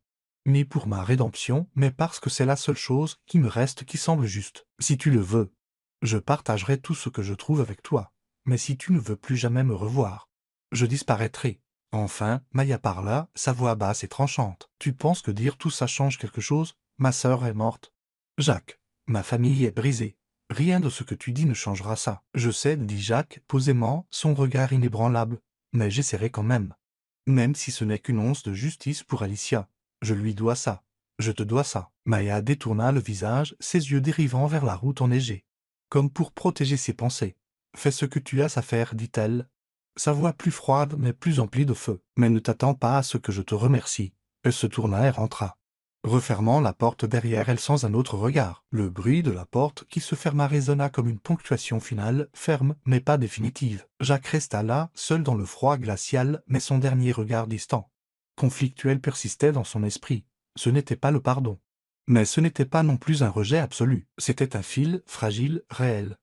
ni pour ma rédemption, mais parce que c'est la seule chose qui me reste qui semble juste. Si tu le veux, je partagerai tout ce que je trouve avec toi. Mais si tu ne veux plus jamais me revoir, je disparaîtrai. Enfin, Maya parla, sa voix basse et tranchante. Tu penses que dire tout ça change quelque chose? Ma sœur est morte. Jacques, ma famille est brisée. Rien de ce que tu dis ne changera ça. Je sais, dit Jacques, posément, son regard inébranlable. Mais j'essaierai quand même. Même si ce n'est qu'une once de justice pour Alicia. Je lui dois ça. Je te dois ça. Maya détourna le visage, ses yeux dérivant vers la route enneigée, comme pour protéger ses pensées. Fais ce que tu as à faire, dit-elle, sa voix plus froide mais plus emplie de feu. Mais ne t'attends pas à ce que je te remercie. Elle se tourna et rentra, refermant la porte derrière elle sans un autre regard. Le bruit de la porte qui se ferma résonna comme une ponctuation finale, ferme mais pas définitive. Jacques resta là, seul dans le froid glacial, mais son dernier regard distant, conflictuel, persistait dans son esprit. Ce n'était pas le pardon. Mais ce n'était pas non plus un rejet absolu. C'était un fil, fragile, réel,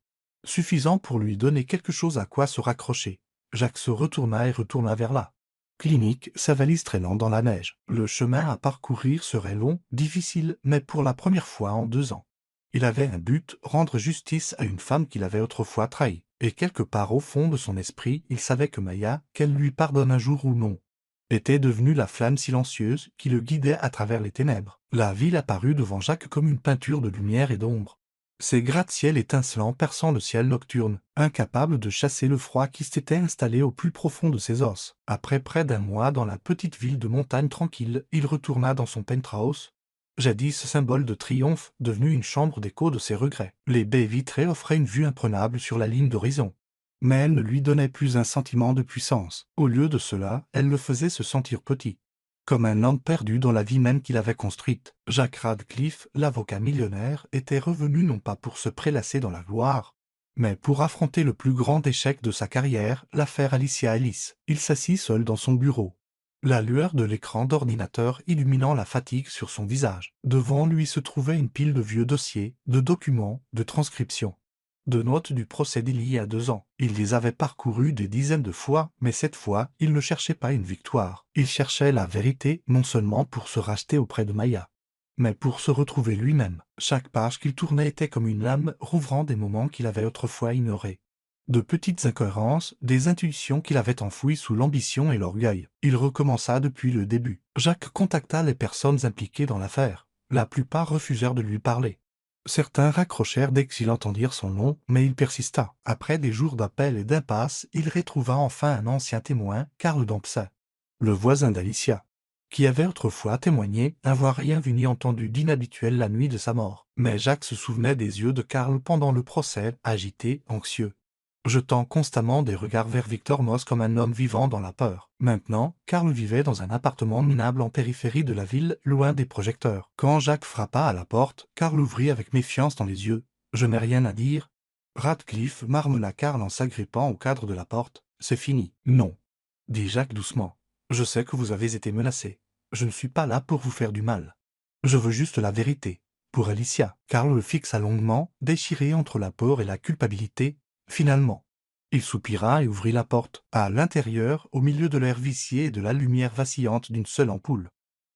suffisant pour lui donner quelque chose à quoi se raccrocher. Jacques se retourna et retourna vers la clinique, sa valise traînant dans la neige. Le chemin à parcourir serait long, difficile, mais pour la première fois en 2 ans, il avait un but, rendre justice à une femme qu'il avait autrefois trahie. Et quelque part au fond de son esprit, il savait que Maya, qu'elle lui pardonne un jour ou non, était devenue la flamme silencieuse qui le guidait à travers les ténèbres. La ville apparut devant Jacques comme une peinture de lumière et d'ombre, ses gratte-ciel étincelants perçant le ciel nocturne, incapable de chasser le froid qui s'était installé au plus profond de ses os. Après près d'un mois dans la petite ville de montagne tranquille, il retourna dans son penthouse, jadis symbole de triomphe, devenu une chambre d'écho de ses regrets. Les baies vitrées offraient une vue imprenable sur la ligne d'horizon, mais elles ne lui donnaient plus un sentiment de puissance. Au lieu de cela, elles le faisaient se sentir petit, comme un homme perdu dans la vie même qu'il avait construite. Jack Radcliffe, l'avocat millionnaire, était revenu non pas pour se prélasser dans la gloire, mais pour affronter le plus grand échec de sa carrière, l'affaire Alicia Ellis. Il s'assit seul dans son bureau, la lueur de l'écran d'ordinateur illuminant la fatigue sur son visage. Devant lui se trouvait une pile de vieux dossiers, de documents, de transcriptions, de notes du procès d'il y a 2 ans. Il les avait parcourus des dizaines de fois, mais cette fois, il ne cherchait pas une victoire. Il cherchait la vérité, non seulement pour se racheter auprès de Maya, mais pour se retrouver lui-même. Chaque page qu'il tournait était comme une lame rouvrant des moments qu'il avait autrefois ignorés, de petites incohérences, des intuitions qu'il avait enfouies sous l'ambition et l'orgueil. Il recommença depuis le début. Jacques contacta les personnes impliquées dans l'affaire. La plupart refusèrent de lui parler. Certains raccrochèrent dès qu'ils entendirent son nom, mais il persista. Après des jours d'appels et d'impasses, il retrouva enfin un ancien témoin, Karl Dempsey, le voisin d'Alicia, qui avait autrefois témoigné n'avoir rien vu ni entendu d'inhabituel la nuit de sa mort. Mais Jacques se souvenait des yeux de Karl pendant le procès, agités, anxieux, jetant constamment des regards vers Victor Moss comme un homme vivant dans la peur. Maintenant, Karl vivait dans un appartement minable en périphérie de la ville, loin des projecteurs. Quand Jacques frappa à la porte, Karl ouvrit avec méfiance dans les yeux. « Je n'ai rien à dire. » Radcliffe marmonna Karl en s'agrippant au cadre de la porte. « C'est fini. »« Non, » dit Jacques doucement. « Je sais que vous avez été menacé. Je ne suis pas là pour vous faire du mal. Je veux juste la vérité. Pour Alicia. » Karl le fixa longuement, déchiré entre la peur et la culpabilité. Finalement, il soupira et ouvrit la porte. À l'intérieur, au milieu de l'air vicié et de la lumière vacillante d'une seule ampoule,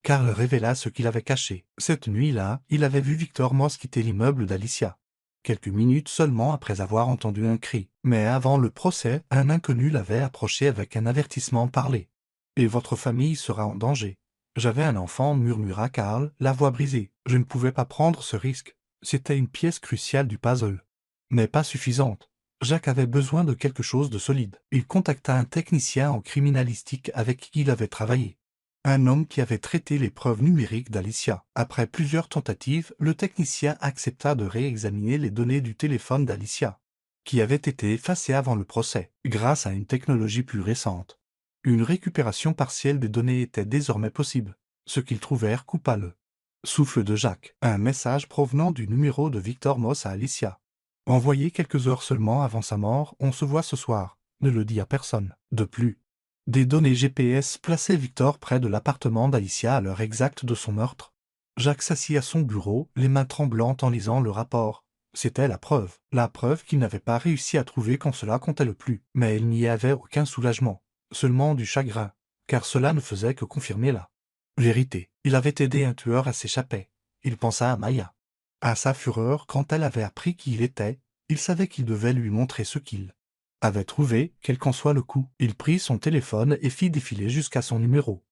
Carl révéla ce qu'il avait caché. Cette nuit-là, il avait vu Victor Moss quitter l'immeuble d'Alicia. Quelques minutes seulement après avoir entendu un cri. Mais avant le procès, un inconnu l'avait approché avec un avertissement parlé. « Et votre famille sera en danger. » « J'avais un enfant, murmura Carl, la voix brisée. Je ne pouvais pas prendre ce risque. C'était une pièce cruciale du puzzle. Mais pas suffisante. Jacques avait besoin de quelque chose de solide. Il contacta un technicien en criminalistique avec qui il avait travaillé. Un homme qui avait traité les preuves numériques d'Alicia. Après plusieurs tentatives, le technicien accepta de réexaminer les données du téléphone d'Alicia, qui avait été effacées avant le procès, grâce à une technologie plus récente. Une récupération partielle des données était désormais possible, ce qu'ils trouvèrent coupable. Souffle de Jacques, un message provenant du numéro de Victor Moss à Alicia. Envoyé quelques heures seulement avant sa mort, on se voit ce soir, ne le dit à personne. De plus, des données GPS plaçaient Victor près de l'appartement d'Alicia à l'heure exacte de son meurtre. Jacques s'assit à son bureau, les mains tremblantes en lisant le rapport. C'était la preuve qu'il n'avait pas réussi à trouver quand cela comptait le plus. Mais il n'y avait aucun soulagement, seulement du chagrin, car cela ne faisait que confirmer la vérité. Il avait aidé un tueur à s'échapper. Il pensa à Maya. À sa fureur quand elle avait appris qui il était, il savait qu'il devait lui montrer ce qu'il avait trouvé, quel qu'en soit le coup. Il prit son téléphone et fit défiler jusqu'à son numéro,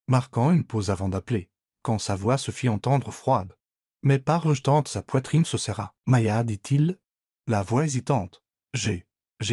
marquant une pause avant d'appeler, quand sa voix se fit entendre froide. Mais pas rejetante, sa poitrine se serra. « Maya, dit-il, la voix hésitante. J'ai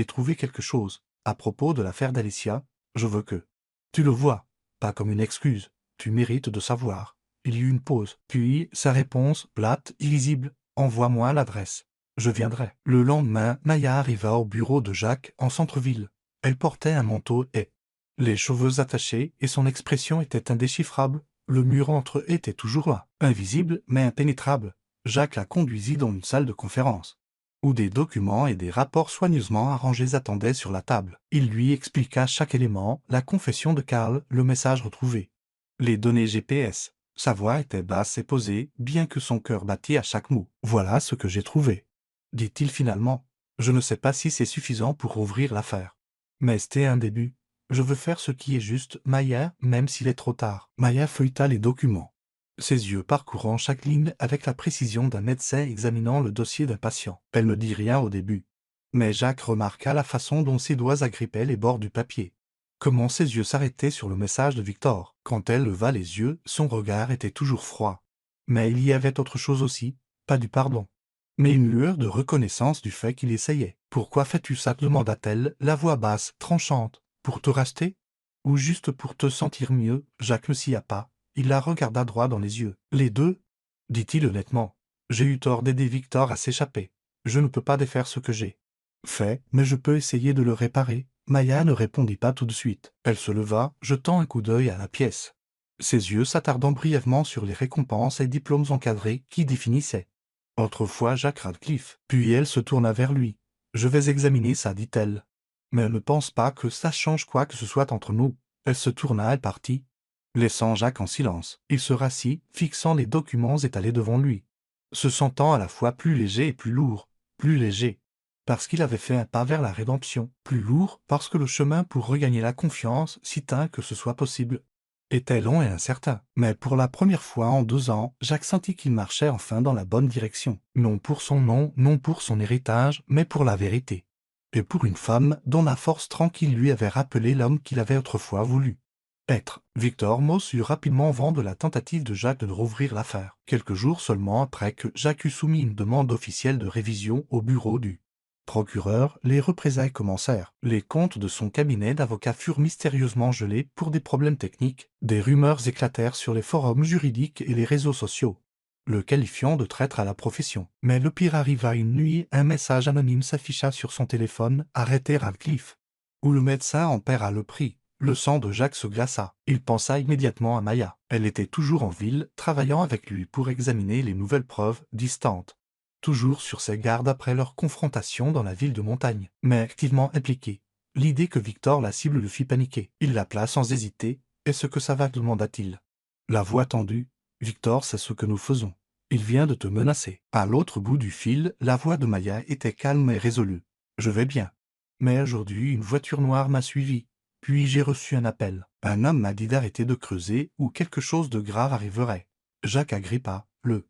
trouvé quelque chose. À propos de l'affaire d'Alicia, je veux que tu le vois, pas comme une excuse. Tu mérites de savoir. » Il y eut une pause, puis sa réponse, plate, illisible. « Envoie-moi l'adresse. Je viendrai. » Le lendemain, Maya arriva au bureau de Jacques, en centre-ville. Elle portait un manteau et les cheveux attachés, et son expression était indéchiffrable. Le mur entre eux était toujours là, invisible mais impénétrable. Jacques la conduisit dans une salle de conférence, où des documents et des rapports soigneusement arrangés attendaient sur la table. Il lui expliqua chaque élément, la confession de Carl, le message retrouvé, les données GPS. Sa voix était basse et posée, bien que son cœur battît à chaque mot. « Voilà ce que j'ai trouvé, dit-il finalement. Je ne sais pas si c'est suffisant pour ouvrir l'affaire. Mais c'était un début. Je veux faire ce qui est juste, Maya, même s'il est trop tard. » Maya feuilleta les documents, ses yeux parcourant chaque ligne avec la précision d'un médecin examinant le dossier d'un patient. Elle ne dit rien au début, mais Jacques remarqua la façon dont ses doigts agrippaient les bords du papier. Comment ses yeux s'arrêtaient sur le message de Victor. Quand elle leva les yeux, son regard était toujours froid. Mais il y avait autre chose aussi, pas du pardon, mais une lueur de reconnaissance du fait qu'il essayait. « Pourquoi fais-tu ça ?» demanda-t-elle, la voix basse, tranchante. « Pour te racheter ? Ou juste pour te sentir mieux ?» Jacques ne s'y a pas. Il la regarda droit dans les yeux. « Les deux ?» dit-il honnêtement. « J'ai eu tort d'aider Victor à s'échapper. Je ne peux pas défaire ce que j'ai fait, mais je peux essayer de le réparer. » Maya ne répondit pas tout de suite. Elle se leva, jetant un coup d'œil à la pièce, ses yeux s'attardant brièvement sur les récompenses et diplômes encadrés qui définissaient autrefois Jacques Radcliffe. Puis elle se tourna vers lui. « Je vais examiner ça, dit-elle. Mais ne pense pas que ça change quoi que ce soit entre nous. » Elle se tourna et partit, laissant Jacques en silence. Il se rassit, fixant les documents étalés devant lui, se sentant à la fois plus léger et plus lourd. Plus léger, parce qu'il avait fait un pas vers la rédemption. Plus lourd, parce que le chemin pour regagner la confiance, si tant que ce soit possible, était long et incertain. Mais pour la première fois en 2 ans, Jacques sentit qu'il marchait enfin dans la bonne direction. Non pour son nom, non pour son héritage, mais pour la vérité. Et pour une femme dont la force tranquille lui avait rappelé l'homme qu'il avait autrefois voulu être. Victor Moss eut rapidement vent de la tentative de Jacques de rouvrir l'affaire. Quelques jours seulement après que Jacques eut soumis une demande officielle de révision au bureau du procureur, les représailles commencèrent. Les comptes de son cabinet d'avocats furent mystérieusement gelés pour des problèmes techniques. Des rumeurs éclatèrent sur les forums juridiques et les réseaux sociaux, le qualifiant de traître à la profession. Mais le pire arriva une nuit, un message anonyme s'afficha sur son téléphone, « Arrêtez Radcliffe », où le médecin en paiera le prix. Le sang de Jacques se glaça. Il pensa immédiatement à Maya. Elle était toujours en ville, travaillant avec lui pour examiner les nouvelles preuves, distantes, toujours sur ses gardes après leur confrontation dans la ville de montagne, mais activement impliquée. L'idée que Victor la cible le fit paniquer. Il l'appela sans hésiter. « Est-ce que ça va ?» demanda-t-il. La voix tendue. « Victor, c'est ce que nous faisons. Il vient de te menacer. » À l'autre bout du fil, la voix de Maya était calme et résolue. « Je vais bien. Mais aujourd'hui, une voiture noire m'a suivi. Puis j'ai reçu un appel. Un homme m'a dit d'arrêter de creuser ou quelque chose de grave arriverait. Jacques agrippa le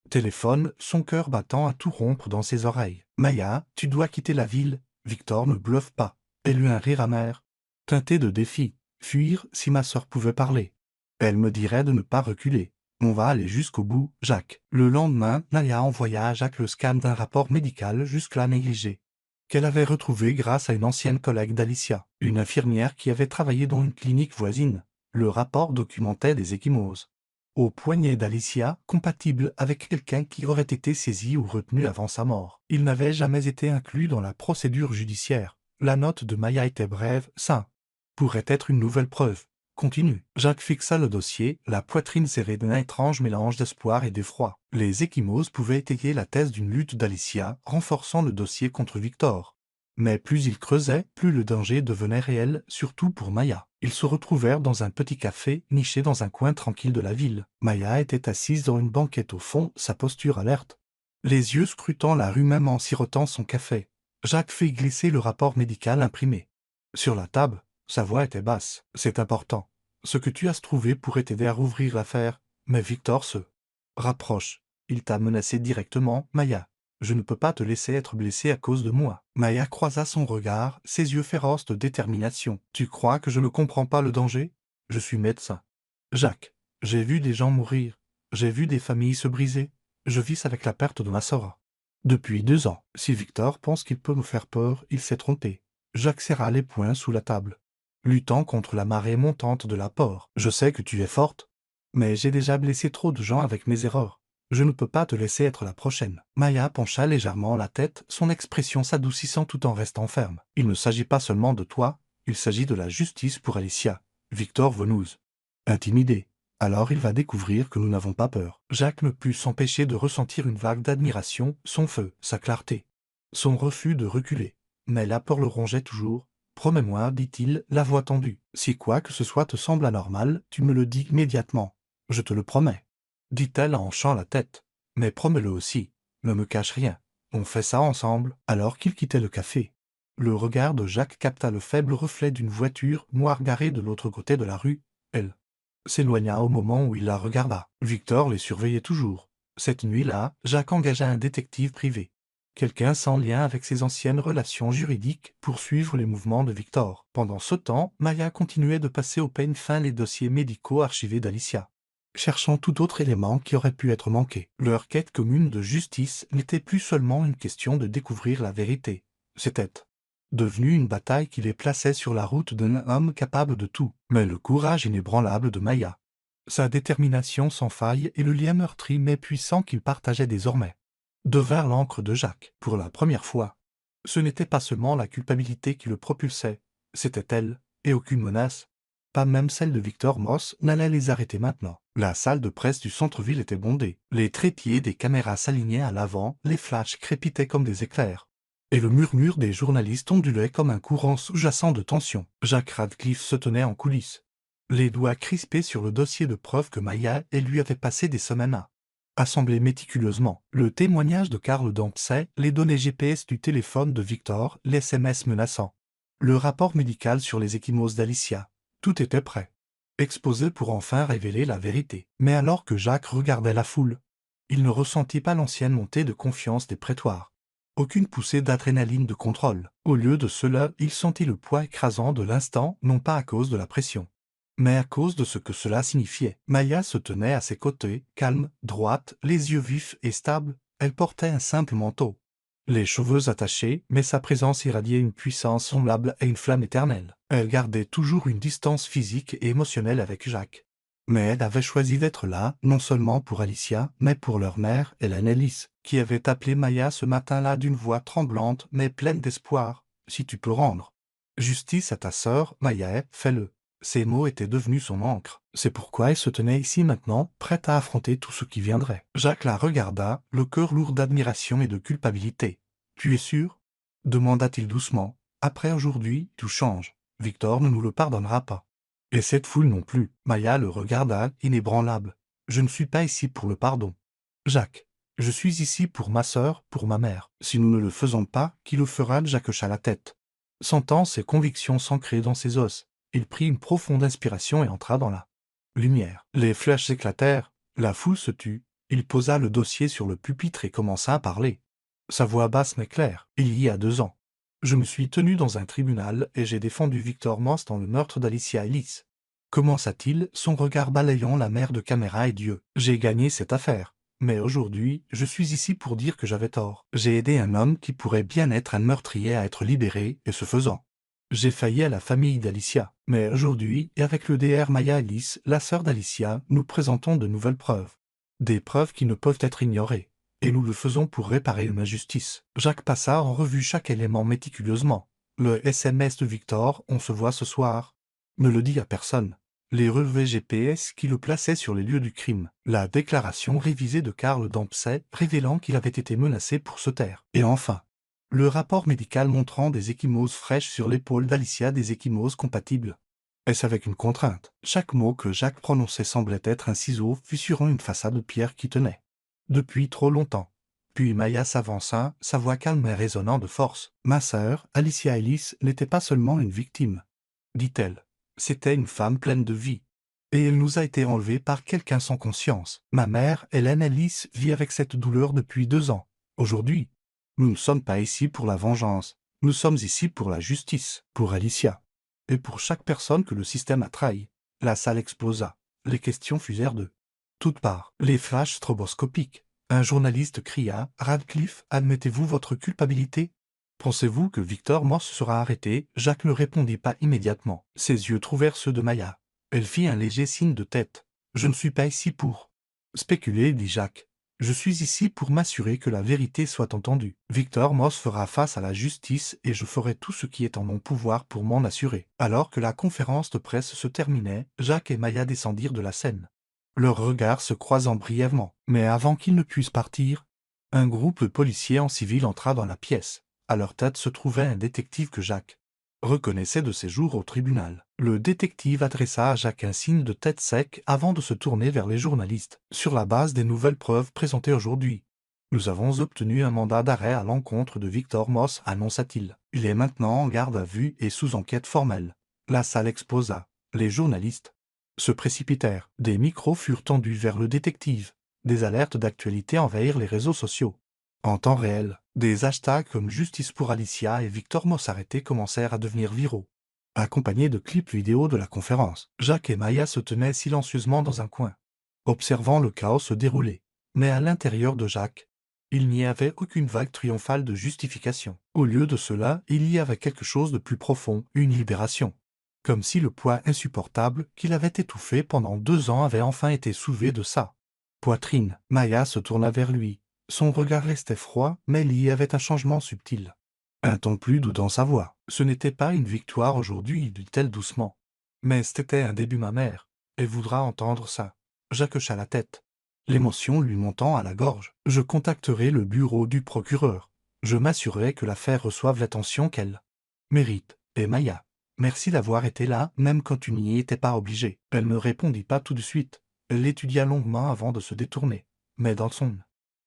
téléphone, son cœur battant à tout rompre dans ses oreilles. Maya, tu dois quitter la ville. Victor ne bluffe pas. Elle eut un rire amer, teinté de défi. Fuir si ma sœur pouvait parler. Elle me dirait de ne pas reculer. On va aller jusqu'au bout, Jacques. Le lendemain, Maya envoya à Jacques le scan d'un rapport médical jusque-là négligé, qu'elle avait retrouvé grâce à une ancienne collègue d'Alicia, une infirmière qui avait travaillé dans une clinique voisine. Le rapport documentait des ecchymoses au poignet d'Alicia, compatible avec quelqu'un qui aurait été saisi ou retenu avant sa mort. Il n'avait jamais été inclus dans la procédure judiciaire. La note de Maya était brève, ça pourrait être une nouvelle preuve. Continue. Jacques fixa le dossier, la poitrine serrée d'un étrange mélange d'espoir et d'effroi. Les ecchymoses pouvaient étayer la thèse d'une lutte d'Alicia, renforçant le dossier contre Victor. Mais plus il creusait, plus le danger devenait réel, surtout pour Maya. Ils se retrouvèrent dans un petit café, niché dans un coin tranquille de la ville. Maya était assise dans une banquette au fond, sa posture alerte, les yeux scrutant la rue même en sirotant son café. Jacques fit glisser le rapport médical imprimé sur la table. Sa voix était basse. C'est important. Ce que tu as trouvé pourrait t'aider à rouvrir l'affaire, mais Victor se rapproche. Il t'a menacé directement, Maya. Je ne peux pas te laisser être blessée à cause de moi. Maya croisa son regard, ses yeux féroces de détermination. Tu crois que je ne comprends pas le danger? Je suis médecin. Jacques, j'ai vu des gens mourir. J'ai vu des familles se briser. Je vis avec la perte de ma sœur. Depuis 2 ans. Si Victor pense qu'il peut nous faire peur, il s'est trompé. Jacques serra les poings sous la table, luttant contre la marée montante de la peur. Je sais que tu es forte, mais j'ai déjà blessé trop de gens avec mes erreurs. Je ne peux pas te laisser être la prochaine. Maya pencha légèrement la tête, son expression s'adoucissant tout en restant ferme. Il ne s'agit pas seulement de toi, il s'agit de la justice pour Alicia. Victor veut nous intimider. Alors il va découvrir que nous n'avons pas peur. Jacques ne put s'empêcher de ressentir une vague d'admiration, son feu, sa clarté, son refus de reculer. Mais la peur le rongeait toujours. Promets-moi, dit-il, la voix tendue. Si quoi que ce soit te semble anormal, tu me le dis immédiatement. Je te le promets, dit-elle en hochant la tête. Mais promets-le aussi. Ne me cache rien. On fait ça ensemble. Alors qu'il quittait le café, le regard de Jacques capta le faible reflet d'une voiture noire garée de l'autre côté de la rue. Elle s'éloigna au moment où il la regarda. Victor les surveillait toujours. Cette nuit-là, Jacques engagea un détective privé, quelqu'un sans lien avec ses anciennes relations juridiques, pour suivre les mouvements de Victor. Pendant ce temps, Maya continuait de passer au peigne fin les dossiers médicaux archivés d'Alicia, cherchant tout autre élément qui aurait pu être manqué. Leur quête commune de justice n'était plus seulement une question de découvrir la vérité. C'était devenu une bataille qui les plaçait sur la route d'un homme capable de tout. Mais le courage inébranlable de Maya, sa détermination sans faille et le lien meurtri mais puissant qu'ils partageaient désormais, devinrent l'encre de Jacques. Pour la première fois, ce n'était pas seulement la culpabilité qui le propulsait, c'était elle, et aucune menace, pas même celle de Victor Moss, n'allait les arrêter maintenant. La salle de presse du centre-ville était bondée, les trépieds des caméras s'alignaient à l'avant, les flashs crépitaient comme des éclairs, et le murmure des journalistes ondulait comme un courant sous-jacent de tension. Jacques Radcliffe se tenait en coulisses, les doigts crispés sur le dossier de preuves que Maya et lui avaient passé des semaines à assembler méticuleusement. Le témoignage de Karl Dempsey, les données GPS du téléphone de Victor, les SMS menaçants, le rapport médical sur les ecchymoses d'Alicia. Tout était prêt, exposé pour enfin révéler la vérité. Mais alors que Jacques regardait la foule, il ne ressentit pas l'ancienne montée de confiance des prétoires, aucune poussée d'adrénaline de contrôle. Au lieu de cela, il sentit le poids écrasant de l'instant, non pas à cause de la pression, mais à cause de ce que cela signifiait. Maya se tenait à ses côtés, calme, droite, les yeux vifs et stables. Elle portait un simple manteau, les cheveux attachés, mais sa présence irradiait une puissance semblable à une flamme éternelle. Elle gardait toujours une distance physique et émotionnelle avec Jacques. Mais elle avait choisi d'être là, non seulement pour Alicia, mais pour leur mère, Hélène Ellis, qui avait appelé Maya ce matin-là d'une voix tremblante mais pleine d'espoir. « Si tu peux rendre justice à ta sœur, Maya, fais-le. » Ces mots étaient devenus son encre. C'est pourquoi elle se tenait ici maintenant, prête à affronter tout ce qui viendrait. Jacques la regarda, le cœur lourd d'admiration et de culpabilité. « Tu es sûr ?» demanda-t-il doucement. « Après aujourd'hui, tout change. Victor ne nous le pardonnera pas. Et cette foule non plus. » Maya le regarda, inébranlable. « Je ne suis pas ici pour le pardon. Jacques, je suis ici pour ma sœur, pour ma mère. Si nous ne le faisons pas, qui le fera ?» Jacques hocha la tête, sentant ses convictions s'ancrer dans ses os. Il prit une profonde inspiration et entra dans la lumière. Les flèches éclatèrent, la foule se tut, il posa le dossier sur le pupitre et commença à parler. Sa voix basse mais claire. Il y a 2 ans. Je me suis tenu dans un tribunal et j'ai défendu Victor Moss dans le meurtre d'Alicia Ellis. Commença-t-il, son regard balayant la mer de caméra et Dieu. J'ai gagné cette affaire. Mais aujourd'hui, je suis ici pour dire que j'avais tort. J'ai aidé un homme qui pourrait bien être un meurtrier à être libéré, et ce faisant, j'ai failli à la famille d'Alicia. Mais aujourd'hui, et avec le DR Maya Ellis, la sœur d'Alicia, nous présentons de nouvelles preuves. Des preuves qui ne peuvent être ignorées. Et nous le faisons pour réparer une injustice. Jacques passa en revue chaque élément méticuleusement. Le SMS de Victor, on se voit ce soir, ne le dit à personne. Les relevés GPS qui le plaçaient sur les lieux du crime. La déclaration révisée de Karl Dempsey révélant qu'il avait été menacé pour se taire. Et enfin, le rapport médical montrant des ecchymoses fraîches sur l'épaule d'Alicia, des ecchymoses compatibles. Est-ce avec une contrainte? Chaque mot que Jacques prononçait semblait être un ciseau fissurant une façade de pierre qui tenait. Depuis trop longtemps. Puis Maya s'avança, sa voix calme et résonnant de force. Ma sœur, Alicia Ellis, n'était pas seulement une victime, dit-elle. C'était une femme pleine de vie. Et elle nous a été enlevée par quelqu'un sans conscience. Ma mère, Hélène Ellis, vit avec cette douleur depuis 2 ans. Aujourd'hui, nous ne sommes pas ici pour la vengeance. Nous sommes ici pour la justice, pour Alicia. Et pour chaque personne que le système a trahi. La salle explosa. Les questions fusèrent de toutes parts. Les flashs stroboscopiques. Un journaliste cria « Radcliffe, admettez-vous votre culpabilité ?» Pensez-vous que Victor Moss sera arrêté? Jacques ne répondit pas immédiatement. Ses yeux trouvèrent ceux de Maya. Elle fit un léger signe de tête. « Je ne suis pas ici pour spéculer, dit Jacques. Je suis ici pour m'assurer que la vérité soit entendue. Victor Moss fera face à la justice et je ferai tout ce qui est en mon pouvoir pour m'en assurer. » Alors que la conférence de presse se terminait, Jacques et Maya descendirent de la scène. Leurs regards se croisant brièvement. Mais avant qu'ils ne puissent partir, un groupe de policiers en civil entra dans la pièce. À leur tête se trouvait un détective que Jacques reconnaissait de ses jours au tribunal. Le détective adressa à Jacques un signe de tête sec avant de se tourner vers les journalistes. Sur la base des nouvelles preuves présentées aujourd'hui, nous avons obtenu un mandat d'arrêt à l'encontre de Victor Moss, annonça-t-il. Il est maintenant en garde à vue et sous enquête formelle. La salle explosa. Les journalistes se précipitèrent. Des micros furent tendus vers le détective. Des alertes d'actualité envahirent les réseaux sociaux. En temps réel, des hashtags comme Justice pour Alicia et Victor Moss arrêté commencèrent à devenir viraux. Accompagnés de clips vidéo de la conférence, Jacques et Maya se tenaient silencieusement dans un coin, observant le chaos se dérouler. Mais à l'intérieur de Jacques, il n'y avait aucune vague triomphale de justification. Au lieu de cela, il y avait quelque chose de plus profond, une libération. Comme si le poids insupportable qu'il avait étouffé pendant 2 ans avait enfin été soulevé de sa poitrine. Maya se tourna vers lui. Son regard restait froid, mais il y avait un changement subtil. Un ton plus doux dans sa voix. Ce n'était pas une victoire aujourd'hui, dit-elle doucement. Mais c'était un début, ma mère. Elle voudra entendre ça. Jacques hocha la tête, l'émotion lui montant à la gorge. Je contacterai le bureau du procureur. Je m'assurerai que l'affaire reçoive l'attention qu'elle mérite. Et Maya, merci d'avoir été là, même quand tu n'y étais pas obligé. Elle ne répondit pas tout de suite. Elle l'étudia longuement avant de se détourner. Mais dans son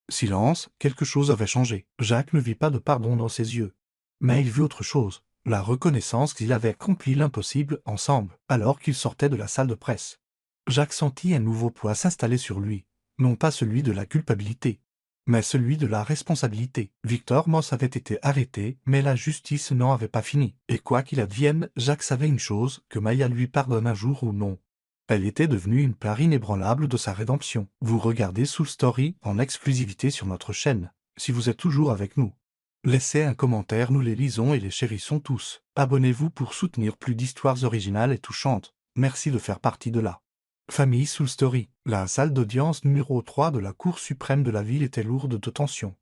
silence, quelque chose avait changé. Jacques ne vit pas de pardon dans ses yeux. Mais il vit autre chose, la reconnaissance qu'ils avaient accompli l'impossible ensemble, alors qu'ils sortaient de la salle de presse. Jacques sentit un nouveau poids s'installer sur lui, non pas celui de la culpabilité, mais celui de la responsabilité. Victor Moss avait été arrêté, mais la justice n'en avait pas fini. Et quoi qu'il advienne, Jacques savait une chose, que Maya lui pardonne un jour ou non. Elle était devenue une part inébranlable de sa rédemption. Vous regardez Soul Story en exclusivité sur notre chaîne. Si vous êtes toujours avec nous, laissez un commentaire, nous les lisons et les chérissons tous. Abonnez-vous pour soutenir plus d'histoires originales et touchantes. Merci de faire partie de la famille Soul Story. La salle d'audience numéro 3 de la Cour suprême de la ville était lourde de tension.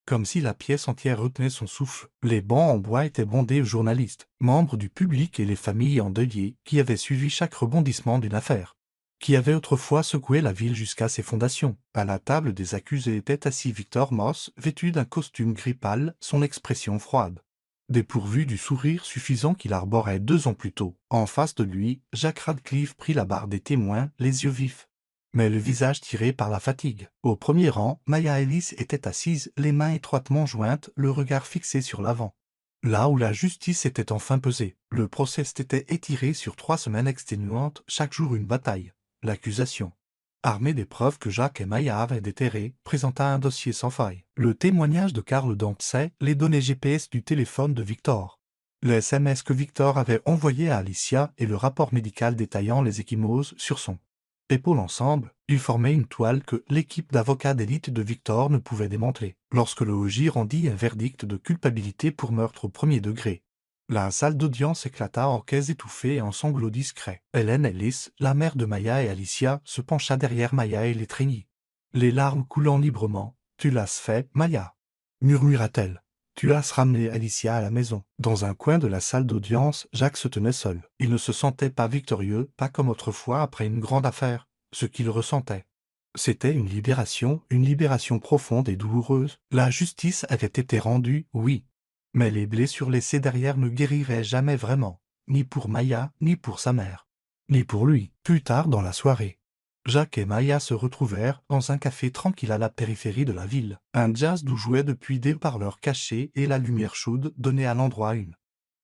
Comme si la pièce entière retenait son souffle, les bancs en bois étaient bondés aux journalistes, membres du public et les familles endeuillées qui avaient suivi chaque rebondissement d'une affaire, qui avait autrefois secoué la ville jusqu'à ses fondations. À la table des accusés était assis Victor Moss, vêtu d'un costume gris pâle, son expression froide, dépourvu du sourire suffisant qu'il arborait 2 ans plus tôt. En face de lui, Jacques Radcliffe prit la barre des témoins, les yeux vifs, mais le visage tiré par la fatigue. Au premier rang, Maya Ellis était assise, les mains étroitement jointes, le regard fixé sur l'avant. Là où la justice était enfin pesée, le procès s'était étiré sur 3 semaines exténuantes, chaque jour une bataille. L'accusation, armée des preuves que Jacques et Maya avaient déterrées, présenta un dossier sans faille. Le témoignage de Karl Dempsey, les données GPS du téléphone de Victor, les SMS que Victor avait envoyés à Alicia et le rapport médical détaillant les ecchymoses sur son épaule ensemble, ils formaient une toile que l'équipe d'avocats d'élite de Victor ne pouvait démanteler. Lorsque le OJ rendit un verdict de culpabilité pour meurtre au premier degré, la salle d'audience éclata en quais étouffés et en sanglots discrets. Hélène Ellis, la mère de Maya et Alicia, se pencha derrière Maya et l'étreignit, les larmes coulant librement. « Tu l'as fait, Maya » murmura-t-elle. « Tu as ramené Alicia à la maison. » Dans un coin de la salle d'audience, Jacques se tenait seul. Il ne se sentait pas victorieux, pas comme autrefois après une grande affaire. Ce qu'il ressentait, c'était une libération profonde et douloureuse. La justice avait été rendue, oui. Mais les blessures laissées derrière ne guériraient jamais vraiment, ni pour Maya, ni pour sa mère, ni pour lui. Plus tard dans la soirée, Jacques et Maya se retrouvèrent dans un café tranquille à la périphérie de la ville. Un jazz doux jouait depuis des parleurs cachés et la lumière chaude donnait à l'endroit une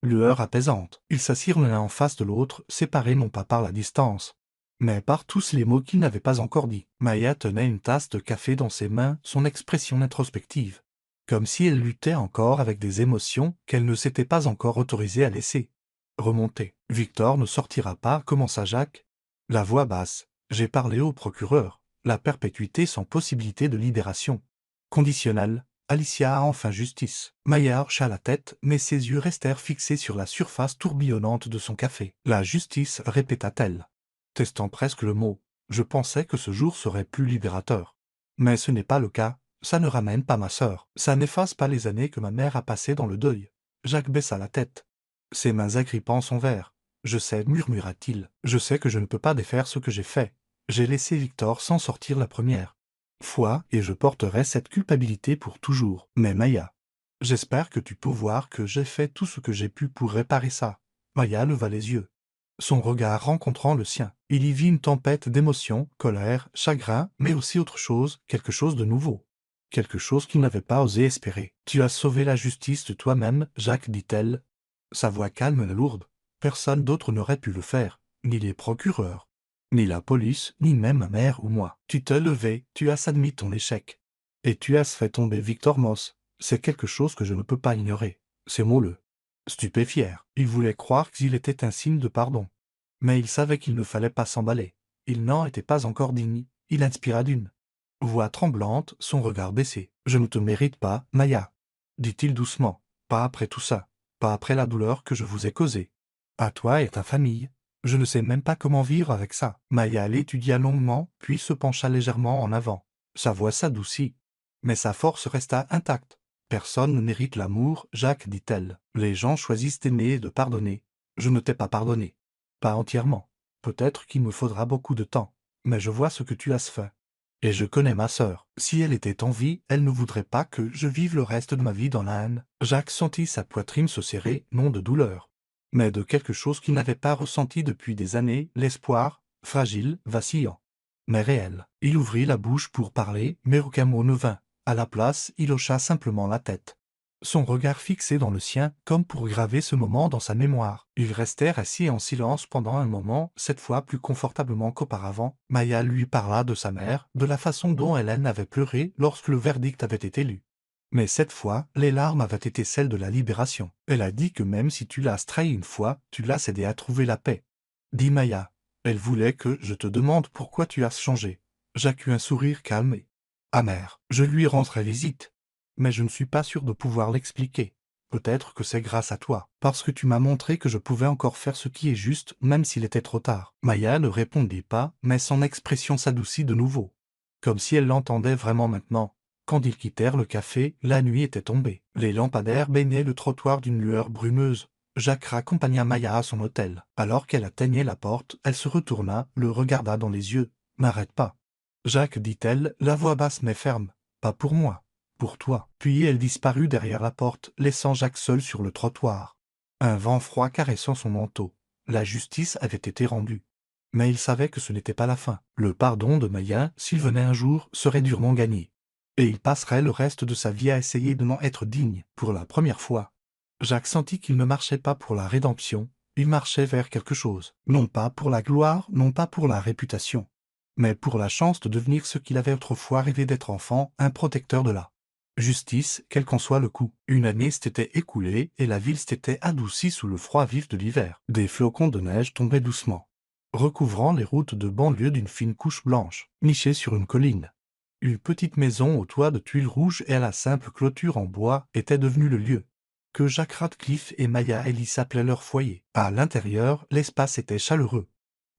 lueur apaisante. Ils s'assirent l'un en face de l'autre, séparés non pas par la distance, mais par tous les mots qu'ils n'avaient pas encore dits. Maya tenait une tasse de café dans ses mains, son expression introspective, comme si elle luttait encore avec des émotions qu'elle ne s'était pas encore autorisée à laisser remonter. « Victor ne sortira pas, commença Jacques, la voix basse. J'ai parlé au procureur. La perpétuité sans possibilité de libération conditionnelle. Alicia a enfin justice. » Maya hocha la tête, mais ses yeux restèrent fixés sur la surface tourbillonnante de son café. « La justice, répéta-t-elle, testant presque le mot. Je pensais que ce jour serait plus libérateur. Mais ce n'est pas le cas. Ça ne ramène pas ma sœur. Ça n'efface pas les années que ma mère a passées dans le deuil. » Jacques baissa la tête, ses mains agrippant son verre. « Je sais, murmura-t-il. Je sais que je ne peux pas défaire ce que j'ai fait. J'ai laissé Victor s'en sortir la première fois et je porterai cette culpabilité pour toujours. Mais Maya, j'espère que tu peux voir que j'ai fait tout ce que j'ai pu pour réparer ça. » Maya leva les yeux, son regard rencontrant le sien. Il y vit une tempête d'émotions, colère, chagrin, mais aussi autre chose, quelque chose de nouveau. Quelque chose qu'il n'avait pas osé espérer. « Tu as sauvé la justice de toi-même, Jacques, dit-elle, sa voix calme et lourde. Personne d'autre n'aurait pu le faire, ni les procureurs, ni la police, ni même ma mère ou moi. Tu t'es levé, tu as admis ton échec. Et tu as fait tomber Victor Moss. C'est quelque chose que je ne peux pas ignorer. » Ces mots le stupéfièrent. Il voulait croire qu'il était un signe de pardon. Mais il savait qu'il ne fallait pas s'emballer. Il n'en était pas encore digne. Il inspira d'une voix tremblante, son regard baissé. « Je ne te mérite pas, Maya, » dit-il doucement. « Pas après tout ça. Pas après la douleur que je vous ai causée. À toi et ta famille. Je ne sais même pas comment vivre avec ça. » Maya l'étudia longuement, puis se pencha légèrement en avant. Sa voix s'adoucit, mais sa force resta intacte. « Personne ne mérite l'amour, Jacques, dit-elle. Les gens choisissent d'aimer et de pardonner. Je ne t'ai pas pardonné. Pas entièrement. Peut-être qu'il me faudra beaucoup de temps. Mais je vois ce que tu as fait. Et je connais ma sœur. Si elle était en vie, elle ne voudrait pas que je vive le reste de ma vie dans la haine. » Jacques sentit sa poitrine se serrer, non de douleur, mais de quelque chose qu'il n'avait pas ressenti depuis des années, l'espoir, fragile, vacillant, mais réel. Il ouvrit la bouche pour parler, mais aucun mot ne vint. À la place, il hocha simplement la tête, son regard fixé dans le sien, comme pour graver ce moment dans sa mémoire. Ils restèrent assis en silence pendant un moment, cette fois plus confortablement qu'auparavant. Maya lui parla de sa mère, de la façon dont Hélène avait pleuré lorsque le verdict avait été lu. Mais cette fois, les larmes avaient été celles de la libération. Elle a dit que même si tu l'as trahi une fois, tu l'as aidé à trouver la paix, dit Maya. Elle voulait que je te demande pourquoi tu as changé. Jacques eut un sourire calme et amer. Je lui rendrai visite. Mais je ne suis pas sûr de pouvoir l'expliquer. Peut-être que c'est grâce à toi, parce que tu m'as montré que je pouvais encore faire ce qui est juste, même s'il était trop tard. Maya ne répondit pas, mais son expression s'adoucit de nouveau, comme si elle l'entendait vraiment maintenant. Quand ils quittèrent le café, la nuit était tombée. Les lampadaires baignaient le trottoir d'une lueur brumeuse. Jacques raccompagna Maya à son hôtel. Alors qu'elle atteignait la porte, elle se retourna, le regarda dans les yeux. « N'arrête pas, Jacques, dit-elle, la voix basse mais ferme. Pas pour moi. Pour toi. » Puis elle disparut derrière la porte, laissant Jacques seul sur le trottoir. Un vent froid caressant son manteau. La justice avait été rendue. Mais il savait que ce n'était pas la fin. Le pardon de Maya, s'il venait un jour, serait durement gagné. Et il passerait le reste de sa vie à essayer de n'en être digne. Pour la première fois, Jacques sentit qu'il ne marchait pas pour la rédemption, il marchait vers quelque chose. Non pas pour la gloire, non pas pour la réputation, mais pour la chance de devenir ce qu'il avait autrefois rêvé d'être enfant, un protecteur de la justice, quel qu'en soit le coup. Une année s'était écoulée et la ville s'était adoucie sous le froid vif de l'hiver. Des flocons de neige tombaient doucement, recouvrant les routes de banlieue d'une fine couche blanche. Nichée sur une colline, une petite maison au toit de tuiles rouges et à la simple clôture en bois était devenue le lieu que Jack Radcliffe et Maya Ellis appelaient leur foyer. À l'intérieur, l'espace était chaleureux,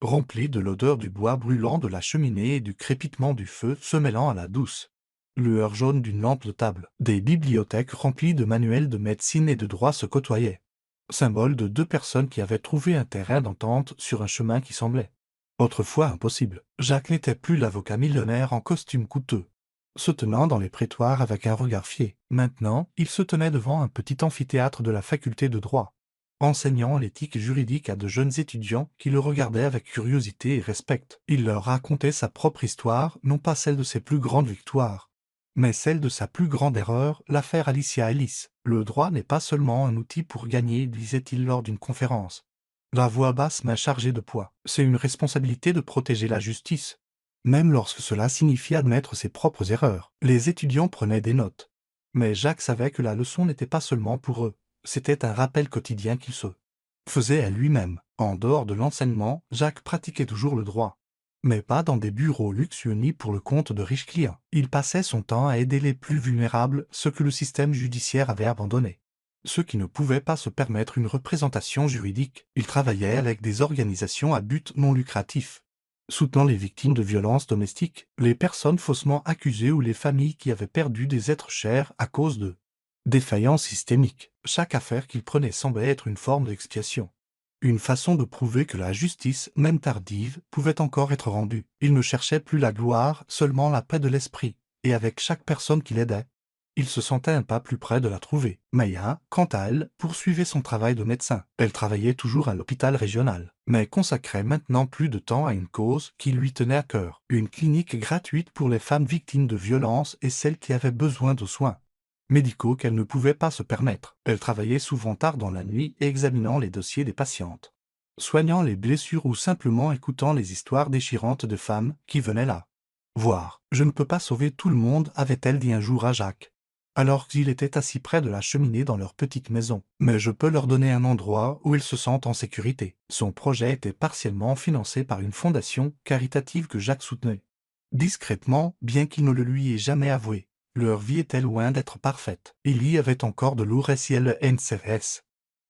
rempli de l'odeur du bois brûlant de la cheminée et du crépitement du feu se mêlant à la douce lueur jaune d'une lampe de table. Des bibliothèques remplies de manuels de médecine et de droit se côtoyaient, symbole de deux personnes qui avaient trouvé un terrain d'entente sur un chemin qui semblait autrefois impossible. Jacques n'était plus l'avocat millionnaire en costume coûteux, se tenant dans les prétoires avec un regard fier. Maintenant, il se tenait devant un petit amphithéâtre de la faculté de droit, enseignant l'éthique juridique à de jeunes étudiants qui le regardaient avec curiosité et respect. Il leur racontait sa propre histoire, non pas celle de ses plus grandes victoires, mais celle de sa plus grande erreur, l'affaire Alicia Ellis. Le droit n'est pas seulement un outil pour gagner, disait-il lors d'une conférence, la voix basse mais chargée de poids. C'est une responsabilité de protéger la justice, même lorsque cela signifie admettre ses propres erreurs. Les étudiants prenaient des notes, mais Jacques savait que la leçon n'était pas seulement pour eux, c'était un rappel quotidien qu'il se faisait à lui-même. En dehors de l'enseignement, Jacques pratiquait toujours le droit, mais pas dans des bureaux luxueux ni pour le compte de riches clients. Il passait son temps à aider les plus vulnérables, ceux que le système judiciaire avait abandonnés, ceux qui ne pouvaient pas se permettre une représentation juridique. Il travaillait avec des organisations à but non lucratif, soutenant les victimes de violences domestiques, les personnes faussement accusées ou les familles qui avaient perdu des êtres chers à cause de défaillances systémiques. Chaque affaire qu'il prenait semblait être une forme d'expiation, une façon de prouver que la justice, même tardive, pouvait encore être rendue. Il ne cherchait plus la gloire, seulement la paix de l'esprit, et avec chaque personne qu'il aidait, il se sentait un pas plus près de la trouver. Maya, quant à elle, poursuivait son travail de médecin. Elle travaillait toujours à l'hôpital régional, mais consacrait maintenant plus de temps à une cause qui lui tenait à cœur, une clinique gratuite pour les femmes victimes de violences et celles qui avaient besoin de soins médicaux qu'elle ne pouvait pas se permettre. Elle travaillait souvent tard dans la nuit examinant les dossiers des patientes, soignant les blessures ou simplement écoutant les histoires déchirantes de femmes qui venaient là voir. Je ne peux pas sauver tout le monde, avait-elle dit un jour à Jacques, alors qu'ils étaient assis près de la cheminée dans leur petite maison. Mais je peux leur donner un endroit où ils se sentent en sécurité. Son projet était partiellement financé par une fondation caritative que Jacques soutenait discrètement, bien qu'il ne le lui ait jamais avoué. Leur vie était loin d'être parfaite. Il y avait encore de lourds SILNCS.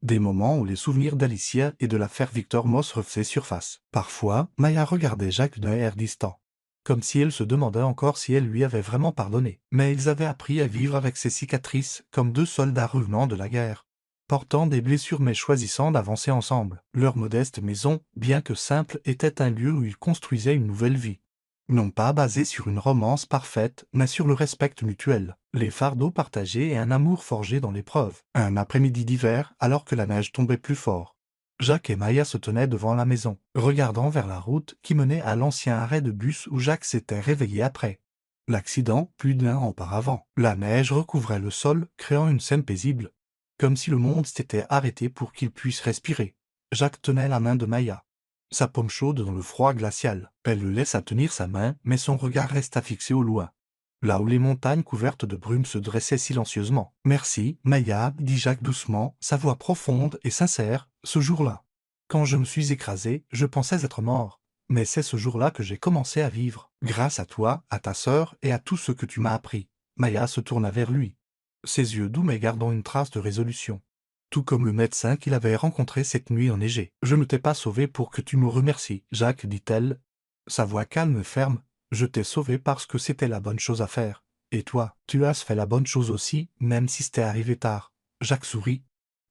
Des moments où les souvenirs d'Alicia et de l'affaire Victor Moss refaisaient surface. Parfois, Maya regardait Jacques d'un air distant, comme si elle se demandait encore si elle lui avait vraiment pardonné. Mais ils avaient appris à vivre avec ces cicatrices, comme deux soldats revenant de la guerre, portant des blessures mais choisissant d'avancer ensemble. Leur modeste maison, bien que simple, était un lieu où ils construisaient une nouvelle vie, non pas basé sur une romance parfaite, mais sur le respect mutuel, les fardeaux partagés et un amour forgé dans l'épreuve. Un après-midi d'hiver, alors que la neige tombait plus fort, Jacques et Maya se tenaient devant la maison, regardant vers la route qui menait à l'ancien arrêt de bus où Jacques s'était réveillé après l'accident plus d'un an auparavant. La neige recouvrait le sol, créant une scène paisible, comme si le monde s'était arrêté pour qu'il puisse respirer. Jacques tenait la main de Maya, sa paume chaude dans le froid glacial. Elle le laissa tenir sa main, mais son regard resta fixé au loin, là où les montagnes couvertes de brume se dressaient silencieusement. « Merci, Maya, dit Jacques doucement, sa voix profonde et sincère. Ce jour-là, quand je me suis écrasé, je pensais être mort. Mais c'est ce jour-là que j'ai commencé à vivre. Grâce à toi, à ta sœur et à tout ce que tu m'as appris. » Maya se tourna vers lui, ses yeux doux mais gardant une trace de résolution, tout comme le médecin qu'il avait rencontré cette nuit enneigée. « Je ne t'ai pas sauvé pour que tu me remercies, Jacques, dit-elle, sa voix calme et ferme. Je t'ai sauvé parce que c'était la bonne chose à faire. Et toi, tu as fait la bonne chose aussi, même si c'était arrivé tard. » Jacques sourit,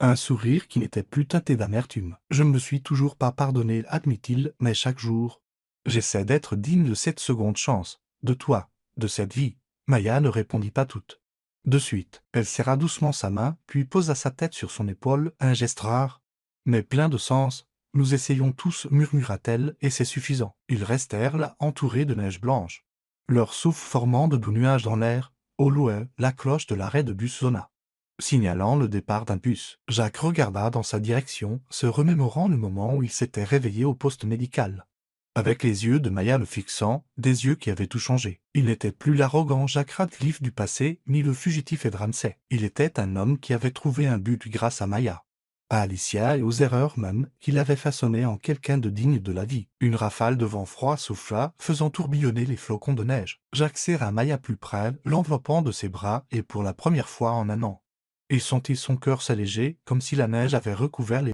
un sourire qui n'était plus teinté d'amertume. « Je ne me suis toujours pas pardonné, admit-il, mais chaque jour, j'essaie d'être digne de cette seconde chance, de toi, de cette vie. » Maya ne répondit pas toute de suite. Elle serra doucement sa main, puis posa sa tête sur son épaule, un geste rare, mais plein de sens. « Nous essayons tous, murmura-t-elle, et c'est suffisant. » Ils restèrent là, entourés de neige blanche, leur souffle formant de doux nuages dans l'air. Au loin, la cloche de l'arrêt de bus sonna. signalant le départ d'un bus. Jacques regarda dans sa direction, se remémorant le moment où il s'était réveillé au poste médical. Avec les yeux de Maya le fixant, des yeux qui avaient tout changé. Il n'était plus l'arrogant Jacques Radcliffe du passé, ni le fugitif Ed Ramsay. Il était un homme qui avait trouvé un but grâce à Maya, à Alicia et aux erreurs même qu'il avait façonnées en quelqu'un de digne de la vie. Une rafale de vent froid souffla, faisant tourbillonner les flocons de neige. Jacques serra Maya plus près, l'enveloppant de ses bras, et pour la première fois en un an, il sentit son cœur s'alléger, comme si la neige avait recouvert les